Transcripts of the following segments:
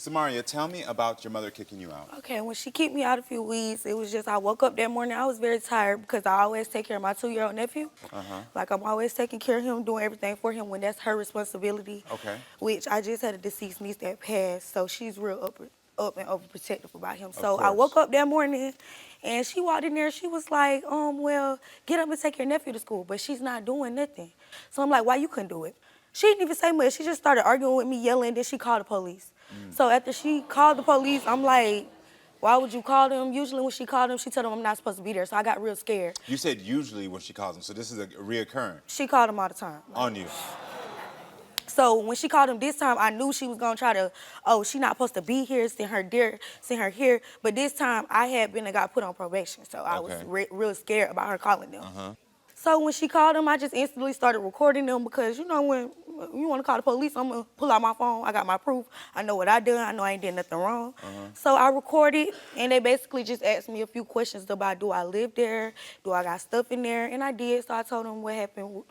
Samaria, tell me about your mother kicking you out. Okay, when she kicked me out a few weeks, it was just I woke up that morning, I was very tired because I always take care of my 2-year-old nephew. Like I'm always taking care of him, doing everything for him when that's her responsibility. Okay. Which I just had a deceased niece that passed, so she's real up and overprotective about him. Of So I course. woke up that morning and she walked in there, she was like, well, get up and take your nephew to school, but she's not doing nothing. So I'm like, why you couldn't do it? She didn't even say much. She just started arguing with me, yelling, then she called the police. So after she called the police, I'm like, why would you call them? Usually when she called them, she told them I'm not supposed to be there. So I got real scared. You said usually when she calls them, so this is a reoccurring She called them all the time. on you. So when she called him this time, I knew she was gonna try to, oh, she not supposed to be here, send her here. But this time I had been and got put on probation. So I was real scared about her calling them. So when she called them, I just instantly started recording them because, you know, when you want to call the police, I'm going to pull out my phone. I got my proof. I know what I done. I know I ain't did nothing wrong. So I recorded, and they basically just asked me a few questions about do I live there? Do I got stuff in there? And I did, so I told them what happened.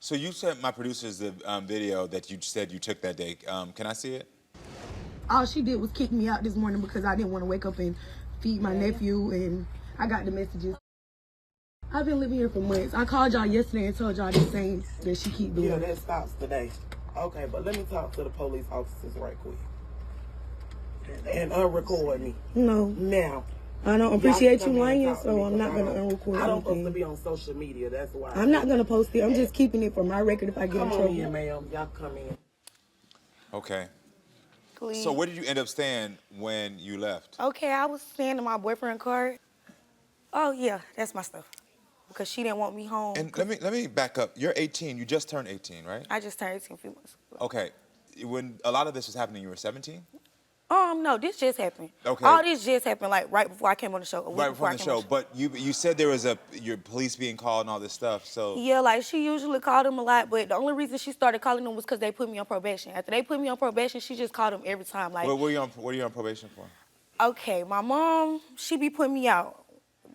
So you sent my producers the video that you said you took that day. Can I see it? All she did was kick me out this morning because I didn't want to wake up and feed my nephew, and I got the messages. I've been living here for months. I called y'all yesterday and told y'all the same that she keep doing. Yeah, that stops today. Okay, but let me talk to the police officers right quick. And unrecord me. No. Now. I don't appreciate you lying, so I'm not going to unrecord I don't supposed to anything. be on social media, that's why. I'm not going to post it. I'm just keeping it for my record if I get in Come trouble. on in, ma'am. Y'all come in. Okay. Please. So where did you end up staying when you left? Okay, I was staying in my boyfriend's car. Oh, yeah, that's my stuff. Because she didn't want me home. And let me back up. You're 18. You just turned 18, right? I just turned 18 a few months ago. Okay. When a lot of this was happening, you were 17? No, this just happened. Okay. All this just happened like right before I came on the show. Right before the show. But you said there was your police being called and all this stuff. So yeah, like she usually called them a lot, but the only reason she started calling them was because they put me on probation. After they put me on probation, she just called them every time. Like, what are you on probation for? Okay, my mom, she be putting me out.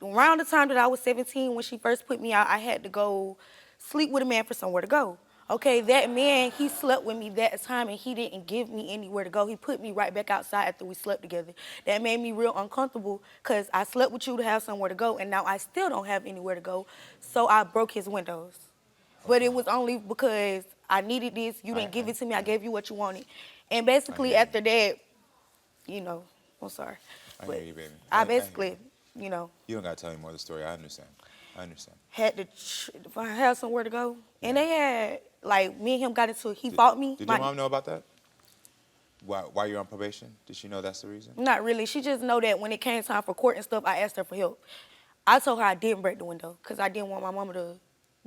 Around the time that I was 17, when she first put me out, I had to go sleep with a man for somewhere to go. Okay, that man, he slept with me that time and he didn't give me anywhere to go. He put me right back outside after we slept together. That made me real uncomfortable because I slept with you to have somewhere to go and now I still don't have anywhere to go. So I broke his windows. But it was only because I needed this. You didn't give it to me. I gave you what you wanted. And basically after that, you know, I'm sorry. I hear you, baby. I basically, you know. You don't got to tell me more of the story. I understand. Had to have somewhere to go. And they had, like, me and him got into it. He fought me. Did your mom know about that? Why you're on probation? Did she know that's the reason? Not really. She just know that when it came time for court and stuff, I asked her for help. I told her I didn't break the window because I didn't want my mama to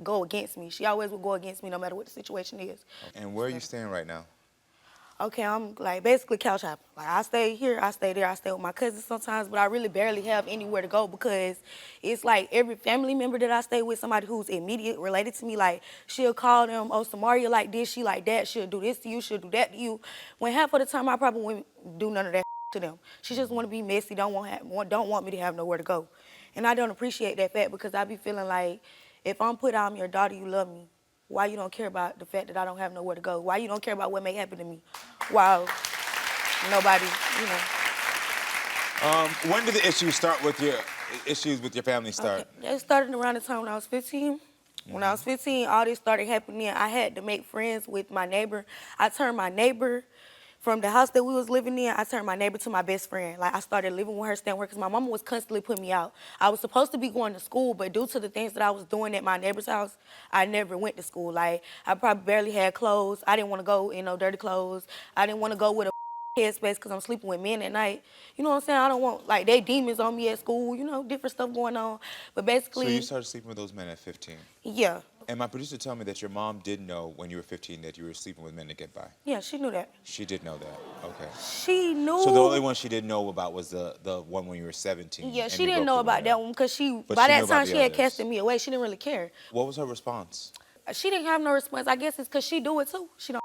go against me. She always would go against me no matter what the situation is. And where are you staying right now? Okay, I'm like basically couch hopping. Like I stay here, I stay there, I stay with my cousins sometimes, but I really barely have anywhere to go because it's like every family member that I stay with, somebody who's immediate related to me, like she'll call them, oh, Samaria like this, she like that, she'll do this to you, she'll do that to you. When half of the time I probably wouldn't do none of that to them. She just want to be messy, don't want me to have nowhere to go. And I don't appreciate that fact because I be feeling like if I'm put out, I'm your daughter, you love me. Why you don't care about the fact that I don't have nowhere to go? Why you don't care about what may happen to me? Wow, nobody, you know. When did the issues start with your family start? Okay. It started around the time when I was 15. When I was 15, all this started happening. I had to make friends with my neighbor. I turned my neighbor from the house that we was living in, I turned my neighbor to my best friend. Like, I started living with her, staying with her, because my mama was constantly putting me out. I was supposed to be going to school, but due to the things that I was doing at my neighbor's house, I never went to school. Like, I probably barely had clothes. I didn't want to go in no dirty clothes. I didn't want to go with a headspace because I'm sleeping with men at night. You know what I'm saying? I don't want, like, they demons on me at school, you know, different stuff going on. But basically... So you started sleeping with those men at 15? Yeah. And my producer told me that your mom did know when you were 15 that you were sleeping with men to get by. Yeah, she knew that. She did know that. Okay. She knew. So the only one she didn't know about was the one when you were 17. Yeah, she didn't know about that one because But by she knew that about time the she had others. casted me away. She didn't really care. What was her response? She didn't have no response. I guess it's because she do it too. She don't,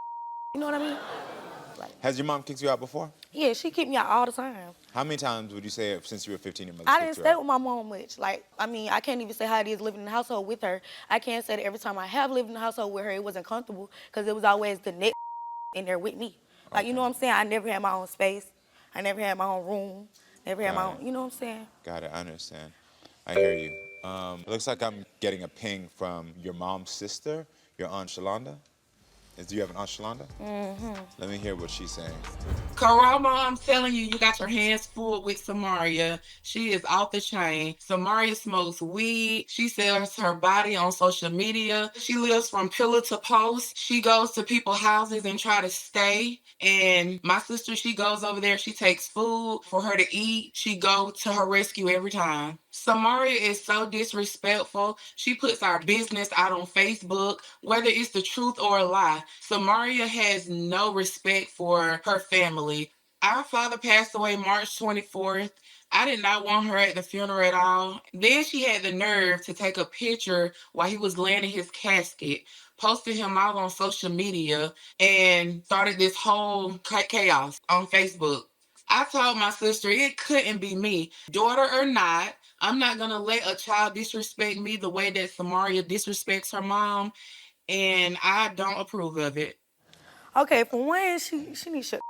you know what I mean? Has your mom kicked you out before? Yeah, she kicked me out all the time. How many times would you say since you were 15 your mother I kicked didn't you stay out? with my mom much. Like, I mean, I can't even say how it is living in the household with her. I can't say that every time I have lived in the household with her, it wasn't comfortable because it was always the next in there with me. Like, you know what I'm saying? I never had my own space. I never had my own room. Never had my Got own, it. you know what I'm saying? Got it. I understand. I hear you. It looks like I'm getting a ping from your mom's sister, your Aunt Shalonda. Do you have an Aunt Shalonda? Mm-hmm. Let me hear what she's saying. Karamo, I'm telling you, you got your hands full with Samaria. She is off the chain. Samaria smokes weed. She sells her body on social media. She lives from pillar to post. She goes to people's houses and try to stay. And my sister, she goes over there. She takes food for her to eat. She goes to her rescue every time. Samaria is so disrespectful. She puts our business out on Facebook, whether it's the truth or a lie. Samaria has no respect for her family. Our father passed away March 24th. I did not want her at the funeral at all. Then she had the nerve to take a picture while he was laying in his casket, posted him out on social media, and started this whole chaos on Facebook. I told my sister it couldn't be me, daughter or not. I'm not gonna let a child disrespect me the way that Samaria disrespects her mom, and I don't approve of it. Okay, for one, she needs shut.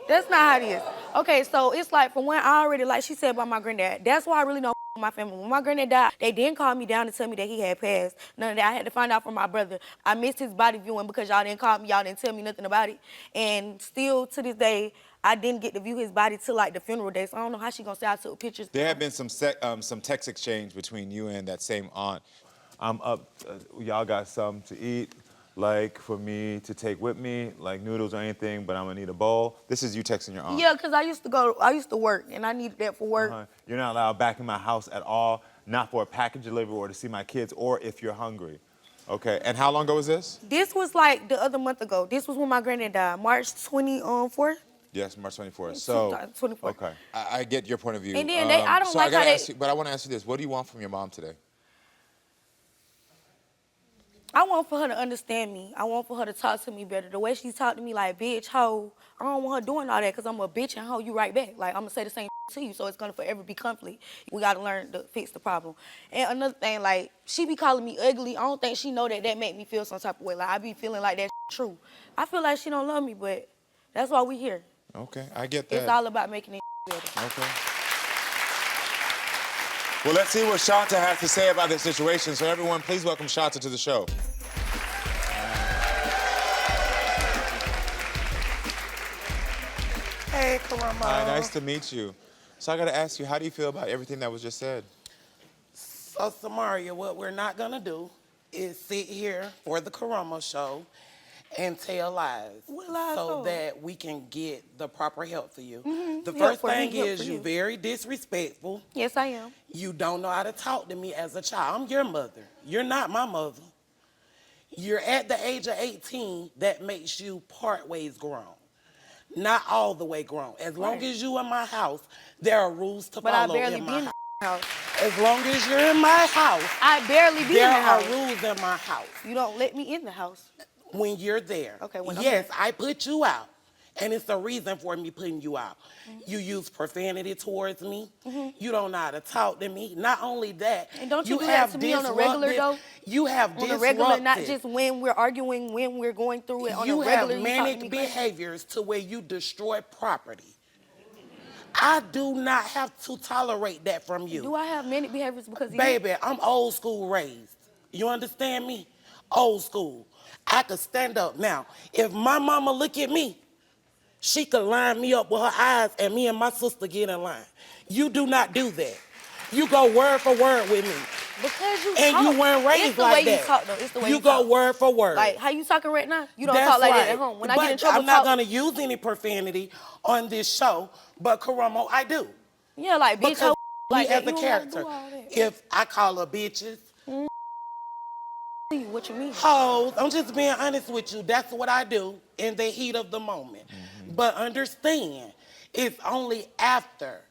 That's not how it is. Okay, so it's like, for one, I already, like she said about my granddad, that's why I really don't with my family. When my granddad died, they didn't call me down to tell me that he had passed. None of that. I had to find out from my brother. I missed his body viewing because y'all didn't call me, y'all didn't tell me nothing about it. And still, to this day, I didn't get to view his body till like the funeral day, so I don't know how she gonna say I took pictures. There have been some text exchange between you and that same aunt. I'm up. Y'all got something to eat, like for me to take with me, like noodles or anything, but I'm gonna need a bowl. This is you texting your aunt. Yeah, because I used to work, and I needed that for work. You're not allowed back in my house at all, not for a package delivery or to see my kids or if you're hungry. Okay, and how long ago was this? This was like the other month ago. This was when my granddad died, March 24th. Yes, March 24th. So, 24th. okay, I get your point of view. And then I don't so like I gotta how ask you, but I want to ask you this: what do you want from your mom today? I want for her to understand me. I want for her to talk to me better. The way she talked to me like, bitch, hoe, I don't want her doing all that because I'm a bitch and hoe you right back. Like, I'm going to say the same to you, so it's going to forever be conflict. We got to learn to fix the problem. And another thing, like, she be calling me ugly. I don't think she know that make me feel some type of way. Like, I be feeling like that's true. I feel like she don't love me, but that's why we here. Okay, I get that. It's all about making it better. Okay. Well, let's see what Shanta has to say about this situation. So everyone, please welcome Shanta to the show. Hey, Karamo. Hi, nice to meet you. So I got to ask you, how do you feel about everything that was just said? So, Samaria, what we're not gonna do is sit here for the Karamo show and tell lies. What lies so though? that we can get the proper help for you. The Help first for me, thing help is for you're you. very disrespectful. Yes, I am. You don't know how to talk to me as a child. I'm your mother. You're not my mother. You're at the age of 18, that makes you part ways grown. Not all the way grown. As long as you in my house, there are rules to But I follow barely in be my in house. the house. As long as you're in my house, I barely be there in the are house. rules in my house. You don't let me in the house. When you're there. Okay, when I'm yes, there. I put you out. And it's a reason for me putting you out. You use profanity towards me. You don't know how to talk to me. Not only that, And don't you do that to me on a regular, though? You have On disrupted. a regular, not just when we're arguing, when we're going through it. On You a regular, have you talk to me manic crazy. behaviors to where you destroy property. I do not have to tolerate that from you. Do I have manic behaviors because of you? Baby, I'm old school raised. You understand me? Old school. I could stand up. Now, if my mama look at me, she could line me up with her eyes and me and my sister get in line. You do not do that. You go word for word with me. Because you And talk. you weren't raised It's the like way that. you talk, though. It's the way you you go talk. word for word. Like, how you talking right now? You don't That's talk like right. that at home. When I But get in trouble, I'm not going to use any profanity on this show, but Karamo, I do. Yeah, like, bitch, Because hoe, me like as that. a You don't gotta character, do all that. if I call her bitches, What you mean? hoes, I'm just being honest with you. That's what I do in the heat of the moment. But understand, it's only after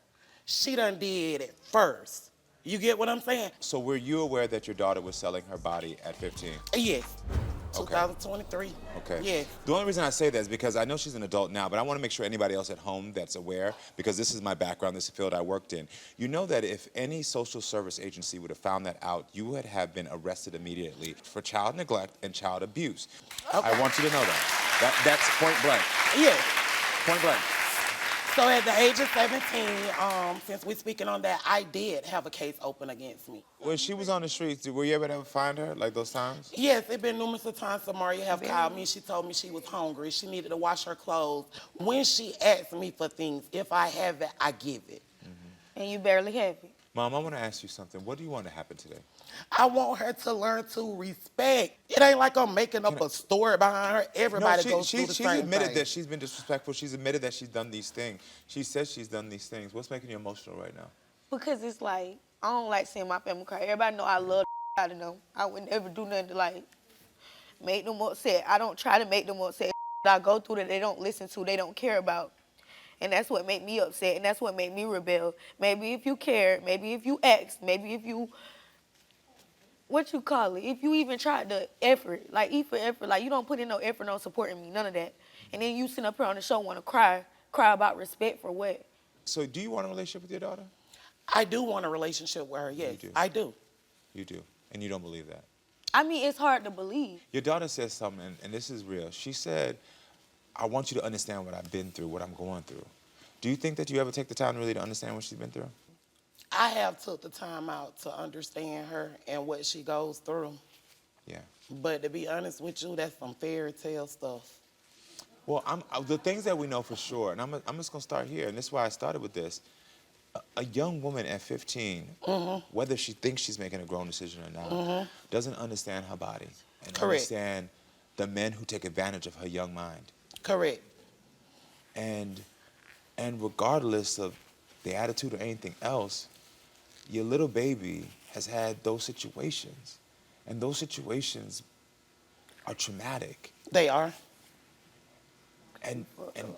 she done did it first. You get what I'm saying? So were you aware that your daughter was selling her body at 15? Yes. Okay. 2023. Okay. Yes. The only reason I say that is because I know she's an adult now, but I want to make sure anybody else at home that's aware, because this is my background, this is the field I worked in. You know that if any social service agency would have found that out, you would have been arrested immediately for child neglect and child abuse. Okay. I want you to know that. That's point blank. Yes. Point blank. So at the age of 17, since we're speaking on that, I did have a case open against me. When she was on the streets, were you able to ever find her, like those times? Yes, it's been numerous of times Samaria have called me. She told me she was hungry. She needed to wash her clothes. When she asked me for things, if I have it, I give it. And you barely have it. Mom, I want to ask you something. What do you want to happen today? I want her to learn to respect. It ain't like I'm making up a story behind her. Everybody goes through the she's same admitted thing. that she's been disrespectful. She's admitted that she's done these things. She says she's done these things. What's making you emotional right now? Because it's like, I don't like seeing my family cry. Everybody know I love out of them. I would never do nothing to like make them upset. I don't try to make them upset. I go through that they don't listen to, they don't care about. And that's what made me upset, and that's what made me rebel. Maybe if you cared, maybe if you asked, maybe if you, what you call it, if you even tried the effort, like E for effort, like you don't put in no effort on supporting me, none of that. And then you sit up here on the show want to cry about respect for what? So do you want a relationship with your daughter? I do want a relationship with her, yes. You do. I do. You do. And you don't believe that? I mean, it's hard to believe. Your daughter says something, and this is real. She said, I want you to understand what I've been through, what I'm going through. Do you think that you ever take the time really to understand what she's been through? I have took the time out to understand her and what she goes through. Yeah. But to be honest with you, that's some fairy tale stuff. Well, the things that we know for sure, and I'm just going to start here, and this is why I started with this. A young woman at 15, whether she thinks she's making a grown decision or not, doesn't understand her body and Correct. understand the men who take advantage of her young mind. Correct. And regardless of the attitude or anything else, your little baby has had those situations. And those situations are traumatic. They are. And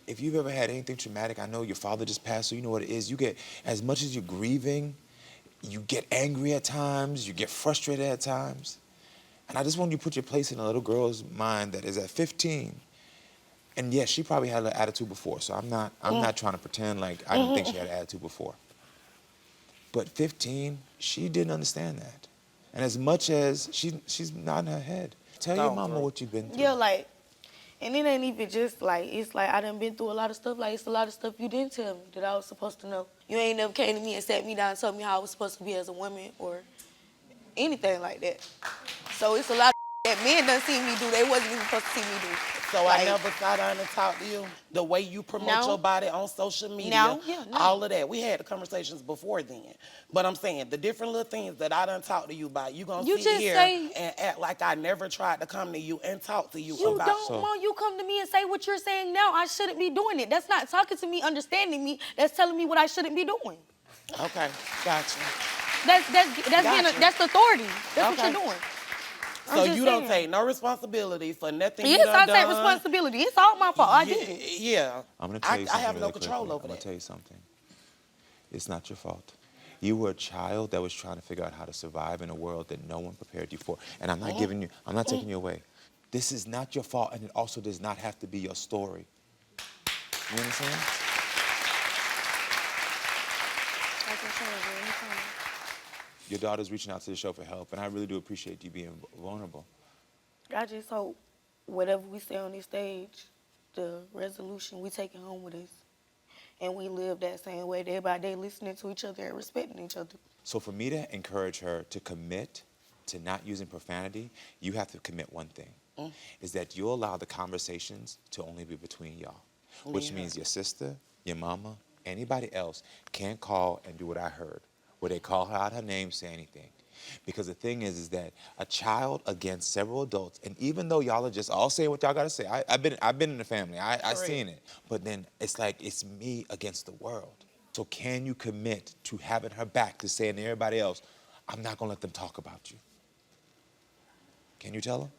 if you've ever had anything traumatic, I know your father just passed, so you know what it is. You get, as much as you're grieving, you get angry at times, you get frustrated at times. And I just want you to put your place in a little girl's mind that is at 15. And yes, she probably had an attitude before, so I'm not trying to pretend like I didn't think she had an attitude before. But 15, she didn't understand that. And as much as she's nodding her head, tell your mama what you've been through. Yeah, like, and it ain't even just like, it's like I done been through a lot of stuff. Like, it's a lot of stuff you didn't tell me that I was supposed to know. You ain't never came to me and sat me down and told me how I was supposed to be as a woman or anything like that. So it's a lot of that men done seen me do they wasn't even supposed to see me do. So Like, I never sat down and talked to you. The way you promote No. your body on social media, No, yeah, no. all of that. We had the conversations before then. But I'm saying the different little things that I done talked to you about, you gonna You sit just here say- and act like I never tried to come to you and talk to you You about. don't want you come to me and say what you're saying now. I shouldn't be doing it. That's not talking to me, understanding me. That's telling me what I shouldn't be doing. Okay, gotcha. That's Gotcha. that's authority. That's Okay. what you're doing. So just you don't saying. take no responsibility for nothing you Yes, done I take done. responsibility. It's all my fault. I did it. Yeah. I'm gonna tell you something I have really no control quickly. over I'm gonna that. tell you something. It's not your fault. You were a child that was trying to figure out how to survive in a world that no one prepared you for. And I'm not I'm not taking you away. This is not your fault, and it also does not have to be your story. You understand? I can change it anytime. Your daughter's reaching out to the show for help, and I really do appreciate you being vulnerable. I just hope whatever we say on this stage, the resolution we take it home with us. And we live that same way day by day, listening to each other and respecting each other. So for me to encourage her to commit to not using profanity, you have to commit one thing, is that you allow the conversations to only be between y'all, which means your sister, your mama, anybody else can't call and do what I heard, where they call her out her name, say anything. Because the thing is that a child against several adults, and even though y'all are just all saying what y'all gotta say, I've been in the family, I seen it. But then it's like it's me against the world. So can you commit to having her back, to saying to everybody else, I'm not gonna let them talk about you? Can you tell them?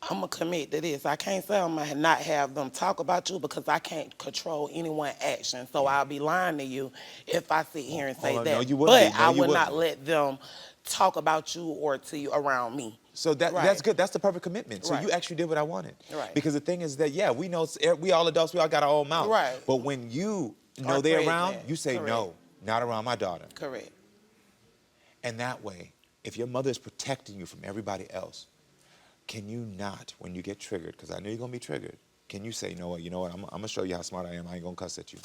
I'm going to commit to this. I can't say I'm going to not have them talk about you because I can't control anyone's action. So I'll be lying to you if I sit here and say Oh, that. no, you wouldn't but be. No, I you would not wouldn't. let them talk about you or to you around me. So that's Right. good. That's the perfect commitment. So Right. you actually did what I wanted. Right. Because the thing is that, yeah, we know, we all adults, we all got our own mouth. Right. But when you know Are they're present. around, you say, Correct. no, not around my daughter. Correct. And that way, if your mother is protecting you from everybody else, can you not, when you get triggered, because I know you're going to be triggered, can you say, you know what, I'm gonna show you how smart I am. I ain't gonna cuss at you.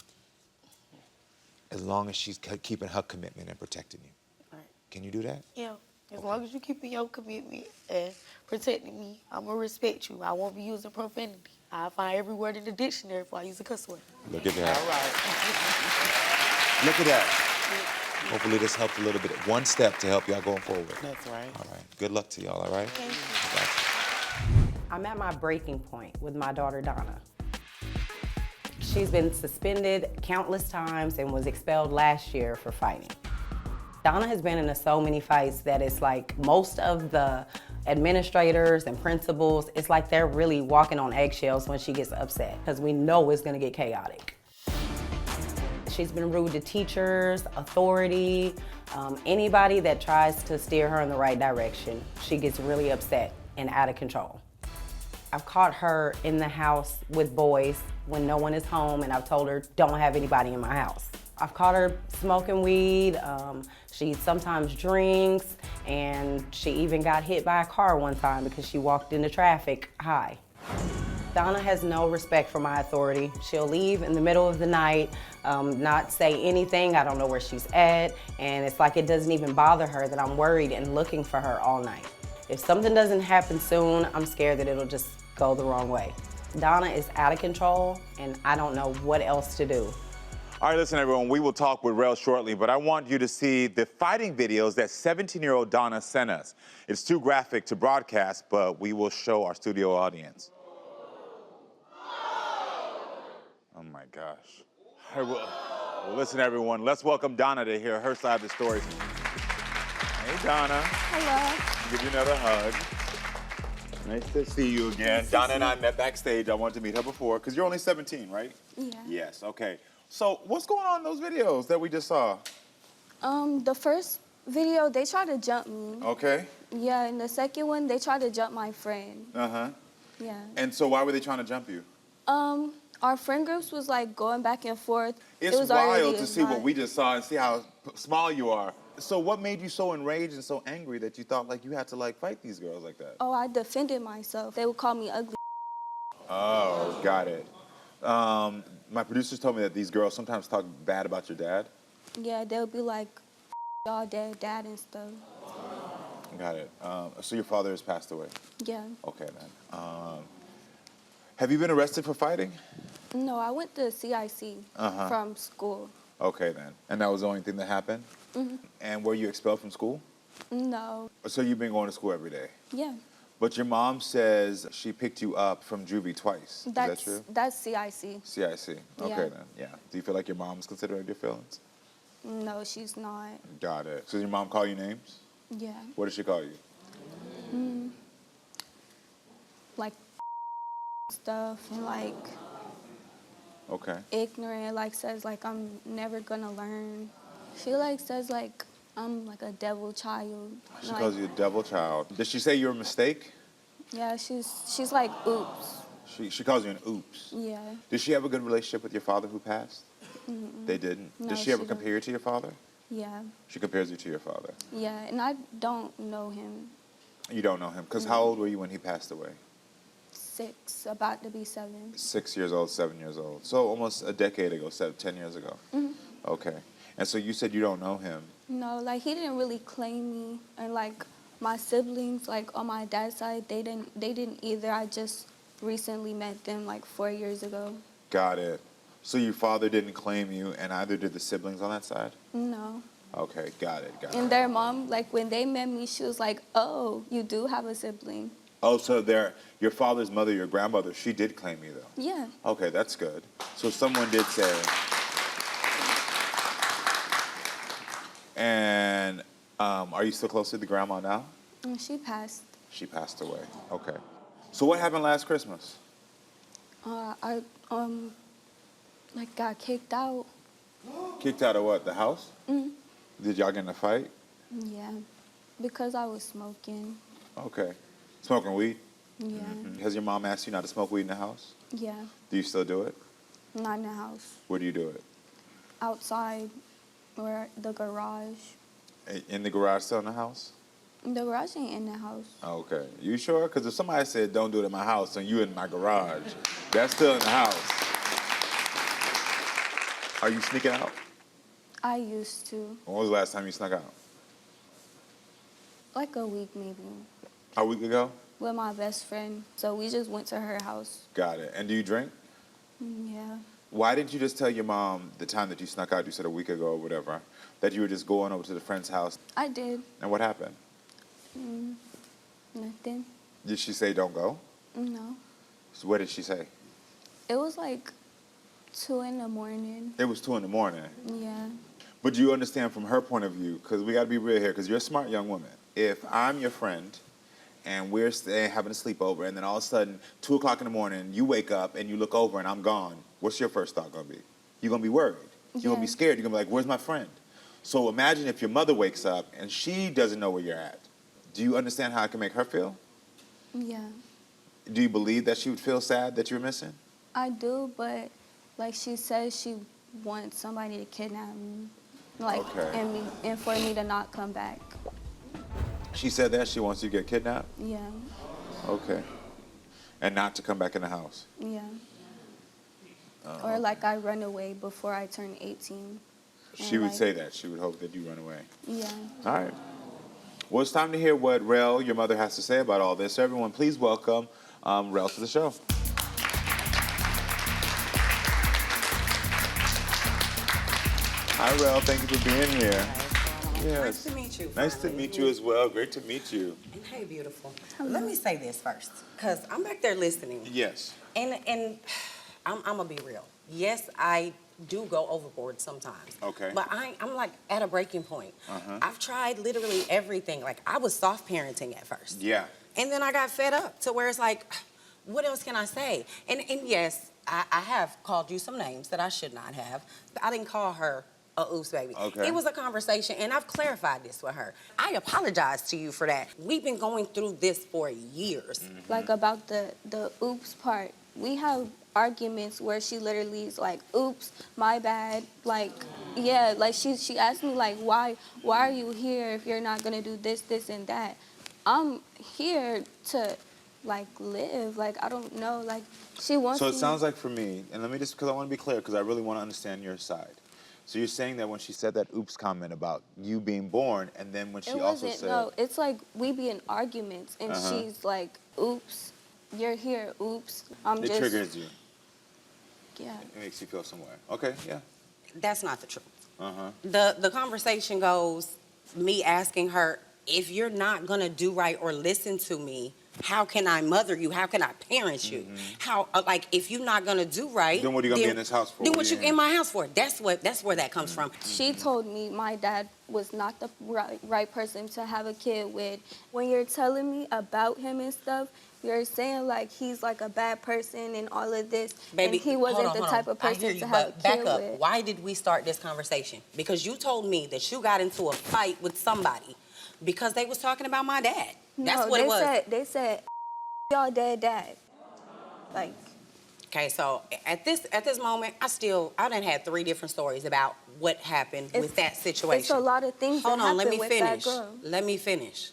As long as she's keeping her commitment and protecting you. All right. Can you do that? Yeah. As long as you keeping your commitment and protecting me, I'm going to respect you. I won't be using profanity. I'll find every word in the dictionary before I use a cuss word. Look at that. All right. Look at that. Hopefully this helped a little bit. One step to help y'all going forward. That's right. All right. Good luck to y'all, all right? Thank you. I got you. I'm at my breaking point with my daughter, Donna. She's been suspended countless times and was expelled last year for fighting. Donna has been in so many fights that it's like most of the administrators and principals, it's like they're really walking on eggshells when she gets upset because we know it's gonna get chaotic. She's been rude to teachers, authority, anybody that tries to steer her in the right direction. She gets really upset and out of control. I've caught her in the house with boys when no one is home, and I've told her, don't have anybody in my house. I've caught her smoking weed, she sometimes drinks, and she even got hit by a car one time because she walked into traffic high. Donna has no respect for my authority. She'll leave in the middle of the night, not say anything, I don't know where she's at, and it's like it doesn't even bother her that I'm worried and looking for her all night. If something doesn't happen soon, I'm scared that it'll just go the wrong way. Donna is out of control, and I don't know what else to do. All right, listen, everyone, we will talk with Rel shortly, but I want you to see the fighting videos that 17-year-old Donna sent us. It's too graphic to broadcast, but we will show our studio audience. Oh, my gosh. All right, well, listen, everyone, let's welcome Donna to hear her side of the story. Hey, Donna. Hello. Give you another hug. Nice to see you again. Donna and I met backstage. I wanted to meet her before, because you're only 17, right? Yeah. Yes, okay. So what's going on in those videos that we just saw? The first video, they tried to jump me. Okay. Yeah, and the second one, they tried to jump my friend. Uh-huh. Yeah. And so why were they trying to jump you? Our friend groups was like going back and forth. It's It was already wild to see what my- we just saw and see how small you are. So what made you so enraged and so angry that you thought like you had to like fight these girls like that? Oh, I defended myself. They would call me ugly. Oh, got it. My producers told me that these girls sometimes talk bad about your dad. Yeah, they would be like, y'all dad and stuff. Got it. So your father has passed away? Yeah. Okay, then. Have you been arrested for fighting? No, I went to CIC from school. Okay, then. And that was the only thing that happened? Mm-hmm. And were you expelled from school? No. So you've been going to school every day? Yeah. But your mom says she picked you up from juvie twice. Is that true? That's CIC. CIC. Okay, Yeah. then. Yeah. Do you feel like your mom's considering your feelings? No, she's not. Got it. So does your mom call you names? Yeah. What does she call you? Like stuff and like Okay. ignorant, like says like I'm never gonna learn. She like says like I'm like a devil child. She Like, calls you a devil child. Did she say you're a mistake? yeah, she's like oops. She calls you an oops. Yeah. Did she have a good relationship with your father who passed? They didn't? No, Did she ever she compare you to your father? Yeah. She compares you to your father. Yeah, and I don't know him. You don't know him. Because how old were you when he passed away? 6, about to be 7. 6 years old, 7 years old. So almost a decade ago, 10 years ago. Okay. And so you said you don't know him. No, like he didn't really claim me, and like my siblings, like on my dad's side, they didn't either. I just recently met them like 4 years ago. Got it. So your father didn't claim you, and neither did the siblings on that side? No. Okay, got it. And their mom, like when they met me, she was like, "Oh, you do have a sibling." Oh, so your father's mother, your grandmother, she did claim you, though? Yeah. Okay, that's good. So someone did say... And are you still close to the grandma now? And she passed. She passed away. Okay. So what happened last Christmas? I like got kicked out. Kicked out of what? The house? Did y'all get in a fight? Yeah, because I was smoking. Okay. Smoking weed? Yeah. Has your mom asked you not to smoke weed in the house? Yeah. Do you still do it? Not in the house. Where do you do it? Outside, or the garage. In the garage still in the house? The garage ain't in the house. Okay. You sure? Because if somebody said, don't do it in my house, and you in my garage, that's still in the house. Are you sneaking out? I used to. When was the last time you snuck out? Like a week maybe. A week ago? With my best friend. So we just went to her house. Got it. And do you drink? Yeah. Why didn't you just tell your mom the time that you snuck out, you said a week ago or whatever, that you were just going over to the friend's house? I did. And what happened? Nothing. Did she say don't go? No. So what did she say? It was like 2 in the morning. It was 2 in the morning. Yeah. But do you understand from her point of view, because we got to be real here, because you're a smart young woman. If I'm your friend and we're having a sleepover, and then all of a sudden, 2 o'clock in the morning, you wake up and you look over and I'm gone, what's your first thought going to be? You're going to be worried. You're going to be Yeah. scared. You're going to be like, where's my friend? So imagine if your mother wakes up and she doesn't know where you're at. Do you understand how it can make her feel? Yeah. Do you believe that she would feel sad that you're missing? I do, but like she says she wants somebody to kidnap me. Like, Okay. and for me to not come back. She said that she wants you to get kidnapped? Yeah. Okay. And not to come back in the house? Yeah. Or like I run away before I turn 18. She And, would like, say that. She would hope that you run away. Yeah. All right. Well, it's time to hear what Rel, your mother, has to say about all this. So everyone, please welcome Rel to the show. Hi, Rel. Thank you for being here. Yes. Nice to meet you. Nice to meet you as well. Great to meet you. And hey, beautiful. Let me say this first, because I'm back there listening. Yes. And I'm gonna be real. Yes, I do go overboard sometimes. Okay. But I'm like at a breaking point. I've tried literally everything. Like I was soft parenting at first. Yeah. And then I got fed up to where it's like, what else can I say? And yes, I have called you some names that I should not have. But I didn't call her a oops baby. Okay. It was a conversation, and I've clarified this with her. I apologize to you for that. We've been going through this for years. Like about the oops part. We have arguments where she literally is like, oops, my bad. Like, yeah, like she asked me like, why are you here if you're not gonna do this, and that? I'm here to like live. Like, I don't know. Like, she wants So it me. sounds like for me, and let me just, because I want to be clear, because I really want to understand your side. So you're saying that when she said that oops comment about you being born, and then when she It also wasn't, said... no, it's like we be in arguments and she's like, oops, you're here, oops. It triggers you. Yeah. It makes you feel somewhere. Okay, yeah. That's not the truth. The conversation goes, me asking her, if you're not gonna do right or listen to me, how can I mother you? How can I parent you? How, like, if you're not gonna do right, Then what are you gonna be in this house for? Then what you Yeah. in my house for? That's where that comes from. She told me my dad was not the right person to have a kid with. When you're telling me about him and stuff, you're saying like he's like a bad person and all of this, Baby, and he wasn't hold the on. type of I hear person you, to have a but kid back up. with. Why did we start this conversation? Because you told me that you got into a fight with somebody because they was talking about my dad. That's No, what it was. They said y'all dad. Like, Okay, so at this moment, I done had 3 different stories about what happened with that situation. it's a lot of things Hold that on, let happen me with finish. that girl. Let me finish.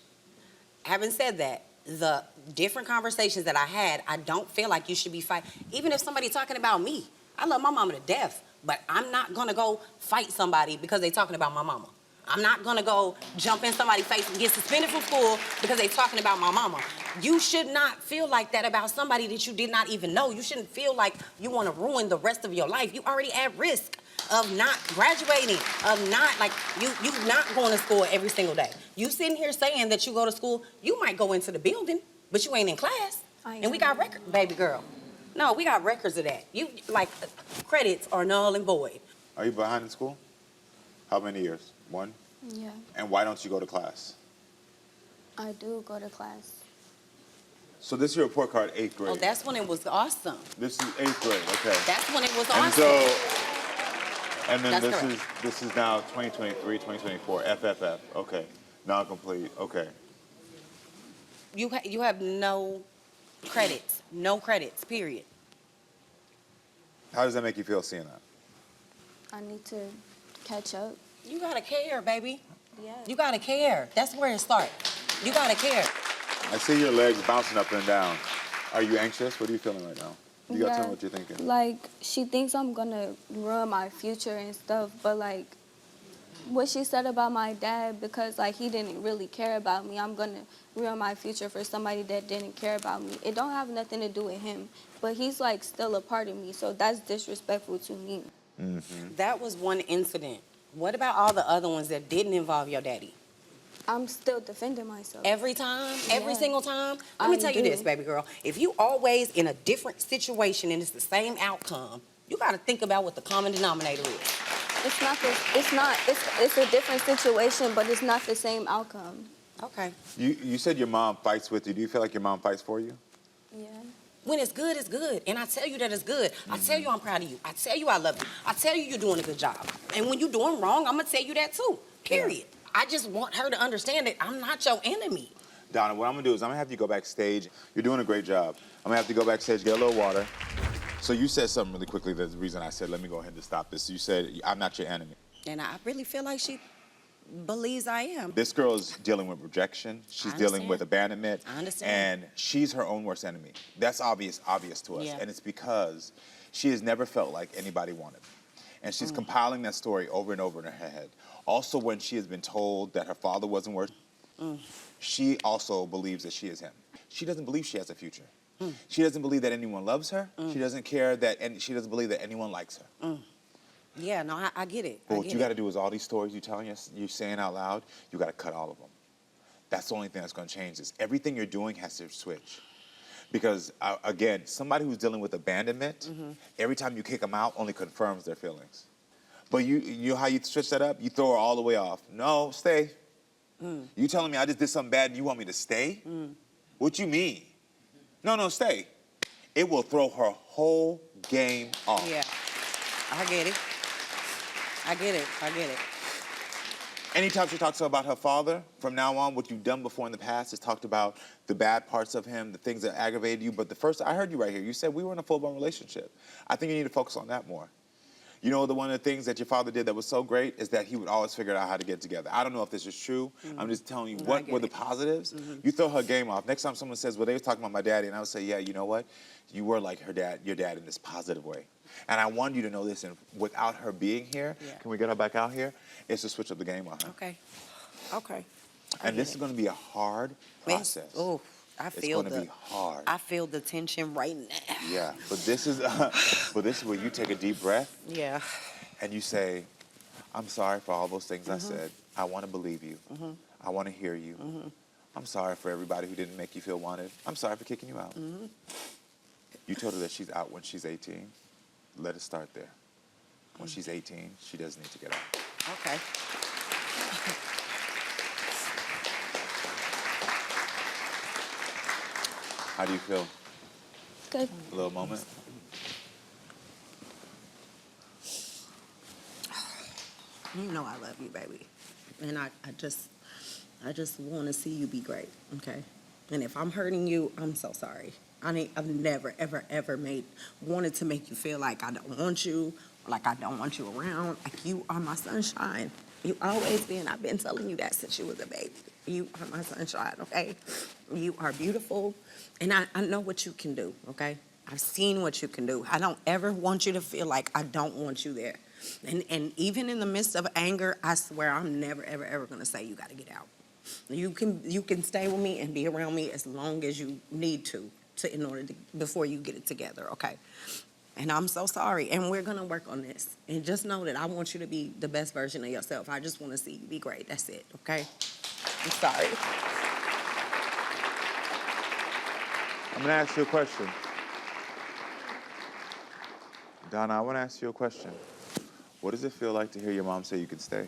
Having said that, the different conversations that I had, I don't feel like you should be fighting. Even if somebody talking about me, I love my mama to death, but I'm not gonna go fight somebody because they talking about my mama. I'm not gonna go jump in somebody's face and get suspended from school because they talking about my mama. You should not feel like that about somebody that you did not even know. You shouldn't feel like you want to ruin the rest of your life. You already at risk of not graduating, of not, like, you not going to school every single day. You sitting here saying that you go to school, you might go into the building, but you ain't in class. And we got records, baby girl. No, we got records of that. You, like, credits are null and void. Are you behind in school? How many years? 1? Yeah, And why don't you go to class? I do go to class. So this is your report card, 8th grade. Oh, that's when it was awesome. This is 8th grade, okay. That's when it was And awesome. so, and then That's this is now 2023, 2024, FFF, okay. Non-complete, okay. You have no credits, period. How does that make you feel seeing that? I need to catch up. You gotta care, baby. Yeah. You gotta care. That's where it starts. You gotta care. I see your legs bouncing up and down. Are you anxious? What are you feeling right now? You gotta tell me what you're thinking. Like, she thinks I'm gonna ruin my future and stuff, but like, what she said about my dad, because like he didn't really care about me, I'm gonna ruin my future for somebody that didn't care about me. It don't have nothing to do with him, but he's like still a part of me, so that's disrespectful to me. That was one incident. What about all the other ones that didn't involve your daddy? I'm still defending myself. Every time? Every Yeah. single time? Let me I tell you do. this, baby girl. If you always in a different situation and it's the same outcome, you gotta think about what the common denominator is. It's not this. It's a different situation, but it's not the same outcome. Okay. You said your mom fights with you. Do you feel like your mom fights for you? Yeah. When it's good, it's good. And I tell you that it's good. I tell you I'm proud of you. I tell you I love you. I tell you you're doing a good job. And when you're doing wrong, I'm gonna tell you that too. Period. I just want her to understand that I'm not your enemy. Donna, what I'm gonna do is I'm gonna have you go backstage. You're doing a great job. I'm gonna have to go backstage, get a little water. So you said something really quickly. That's the reason I said, let me go ahead and stop this. You said, I'm not your enemy. And I really feel like she believes I am. This girl is dealing with rejection. She's dealing with abandonment. I understand. And she's her own worst enemy. That's obvious to us. Yeah. And it's because she has never felt like anybody wanted her. And she's compiling that story over and over in her head. Also, when she has been told that her father wasn't worth, she also believes that she is him. She doesn't believe she has a future. She doesn't believe that anyone loves her. She doesn't care that, and she doesn't believe that anyone likes her. Yeah, no, I get it. But what you got to do is all these stories you're telling us, you're saying out loud, you got to cut all of them. That's the only thing that's going to change this. Everything you're doing has to switch. Because, again, somebody who's dealing with abandonment, every time you kick them out, only confirms their feelings. But you know how you switch that up? You throw her all the way off. No, stay. You telling me I just did something bad and you want me to stay? What you mean? No, stay. It will throw her whole game off. Yeah, I get it. I get it. Anytime she talks about her father, from now on, what you've done before in the past is talked about the bad parts of him, the things that aggravated you. But the first, I heard you right here. You said we were in a full-blown relationship. I think you need to focus on that more. You know, one of the things that your father did that was so great is that he would always figure out how to get together. I don't know if this is true. I'm just telling you what were the positives. You throw her game off. Next time someone says, well, they was talking about my daddy, and I would say, yeah, you know what? You were like your dad in this positive way. And I want you to know this, and without her being here, can we get her back out here? It's to switch up the game on her. Okay. And this is going to be a hard process. Oh, It's going to be hard. I feel the tension right now. Yeah, but this is where you take a deep breath. Yeah. And you say, I'm sorry for all those things I said. I want to believe you. I want to hear you. I'm sorry for everybody who didn't make you feel wanted. I'm sorry for kicking you out. You told her that she's out when she's 18. Let it start there. When she's 18, she doesn't need to get out. Okay. How do you feel? Good. A little moment? You know I love you, baby. And I just want to see you be great, okay? And if I'm hurting you, I'm so sorry. I've never, ever wanted to make you feel like I don't want you, or like I don't want you around. Like, you are my sunshine. You always been. I've been telling you that since you was a baby. You are my sunshine, okay? You are beautiful, and I know what you can do, okay? I've seen what you can do. I don't ever want you to feel like I don't want you there. And even in the midst of anger, I swear I'm never, ever gonna say you gotta get out. You can stay with me and be around me as long as you need to before you get it together, okay? And I'm so sorry, and we're gonna work on this. And just know that I want you to be the best version of yourself. I just wanna see you be great, that's it, okay? I'm sorry. I'm going to ask you a question. Donna, I want to ask you a question. What does it feel like to hear your mom say you can stay?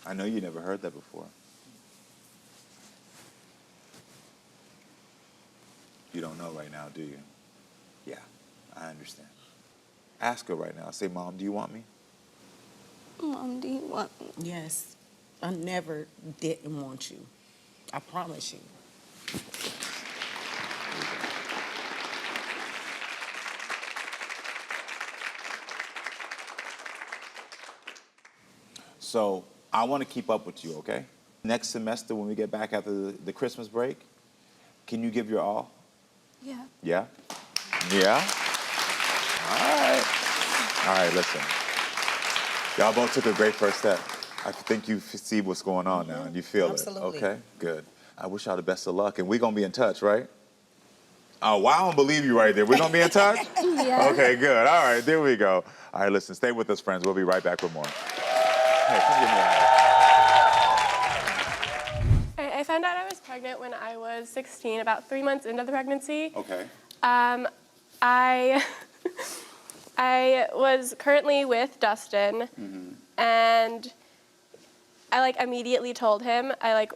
I know you never heard that before. You don't know right now, do you? Yeah, I understand. Ask her right now. Say, Mom, do you want me? Mom, do you want me? Yes, I never didn't want you. I promise you. So I want to keep up with you, okay? Next semester, when we get back after the Christmas break, can you give your all? Yeah. Yeah? Yeah? All right, listen. Y'all both took a great first step. I think you see what's going on now and you feel Absolutely. it. Okay, good. I wish y'all the best of luck, and we're going to be in touch, right? Oh, wow, I don't believe you right there. We're going to be in touch? Yeah. Okay, good. All right, there we go. All right, listen, stay with us, friends. We'll be right back with more. Hey, come give me a hug. I found out I was pregnant when I was 16, about 3 months into the pregnancy. Okay. I I was currently with Dustin, and I immediately told him. I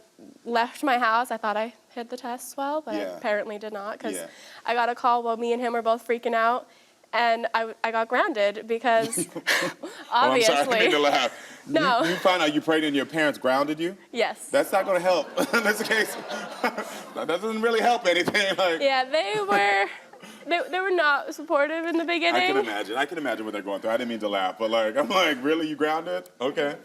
left my house. I thought I hid the tests well, but I apparently did not, because I got a call while me and him were both freaking out, and I got grounded because obviously. Oh, I'm sorry, I didn't mean to laugh. No. You found out you pregnant and your parents grounded you? Yes. That's not going to help. That's the case. That doesn't really help anything. Yeah, they were not supportive in the beginning. I can imagine what they're going through. I didn't mean to laugh, but I'm like, really, you grounded? Okay.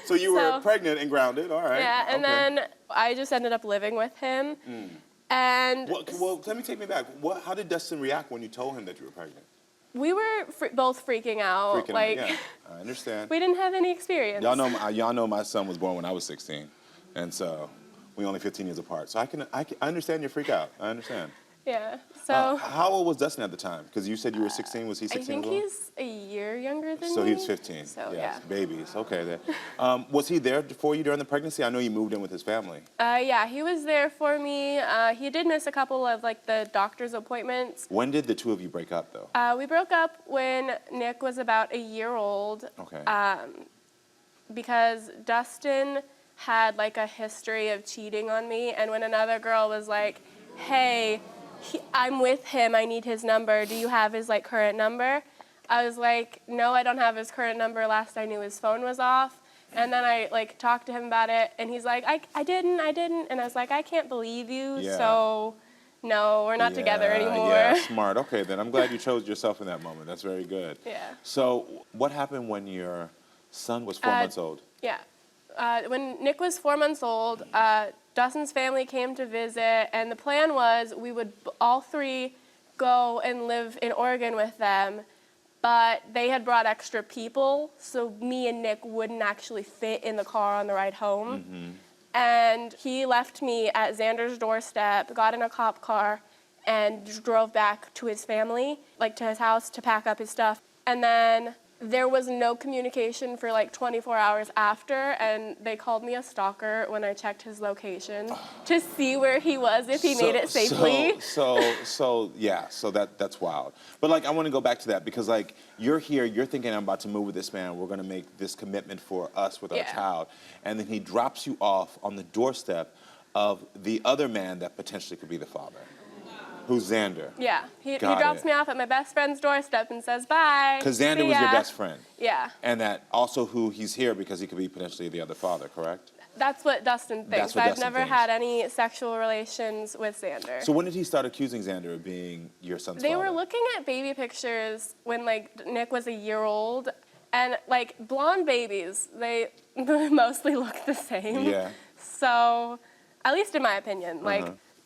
So you were pregnant and grounded, all right. Yeah, and then I just ended up living with him. And well, let me take me back. How did Dustin react when you told him that you were pregnant? we were both freaking out. Yeah, I understand. We didn't have any experience. Y'all know my son was born when I was 16, and so we only 15 years apart. So I understand your freak out. I understand. Yeah. So how old was Dustin at the time? Because you said you were 16. Was he 16 I think as well? he's a year younger than me. So he was 15. So yes, babies. Okay. Then. Was he there for you during the pregnancy? I know you moved in with his family. Yeah, he was there for me. He did miss a couple of the doctor's appointments. When did the two of you break up, though? We broke up when Nick was about a year old. Okay. Because Dustin had a history of cheating on me, and when another girl was like, "Hey, I'm with him, I need his number. Do you have his current number?" I was like, "No, I don't have his current number. Last I knew his phone was off." And then I talked to him about it, and he's like, I didn't. And I was like, "I can't believe you, so no, we're not together anymore." Yeah, smart. Okay, then I'm glad you chose yourself in that moment. That's very good. Yeah. So what happened when your son was 4 months old? Yeah. When Nick was 4 months old, Dustin's family came to visit, and the plan was we would all three go and live in Oregon with them, but they had brought extra people, so me and Nick wouldn't actually fit in the car on the ride home. And he left me at Xander's doorstep, got in a cop car, and drove back to his family, to his house to pack up his stuff. And then there was no communication for 24 hours after, and they called me a stalker when I checked his location to see where he was, if he made it safely. So that's wild. But I want to go back to that because you're here, you're thinking I'm about to move with this man, we're going to make this commitment for us with our child, and then he drops you off on the doorstep of the other man that potentially could be the father. Who's Xander? Yeah, he drops me off at my best friend's doorstep and says bye. Because Xander was your best friend. Yeah. And that also who he's here because he could be potentially the other father, correct? That's what Dustin thinks. I've never had any sexual relations with Xander. So when did he start accusing Xander of being your son's father? They were looking at baby pictures when Nick was a year old, and blonde babies, they mostly look the same. Yeah. So, at least in my opinion,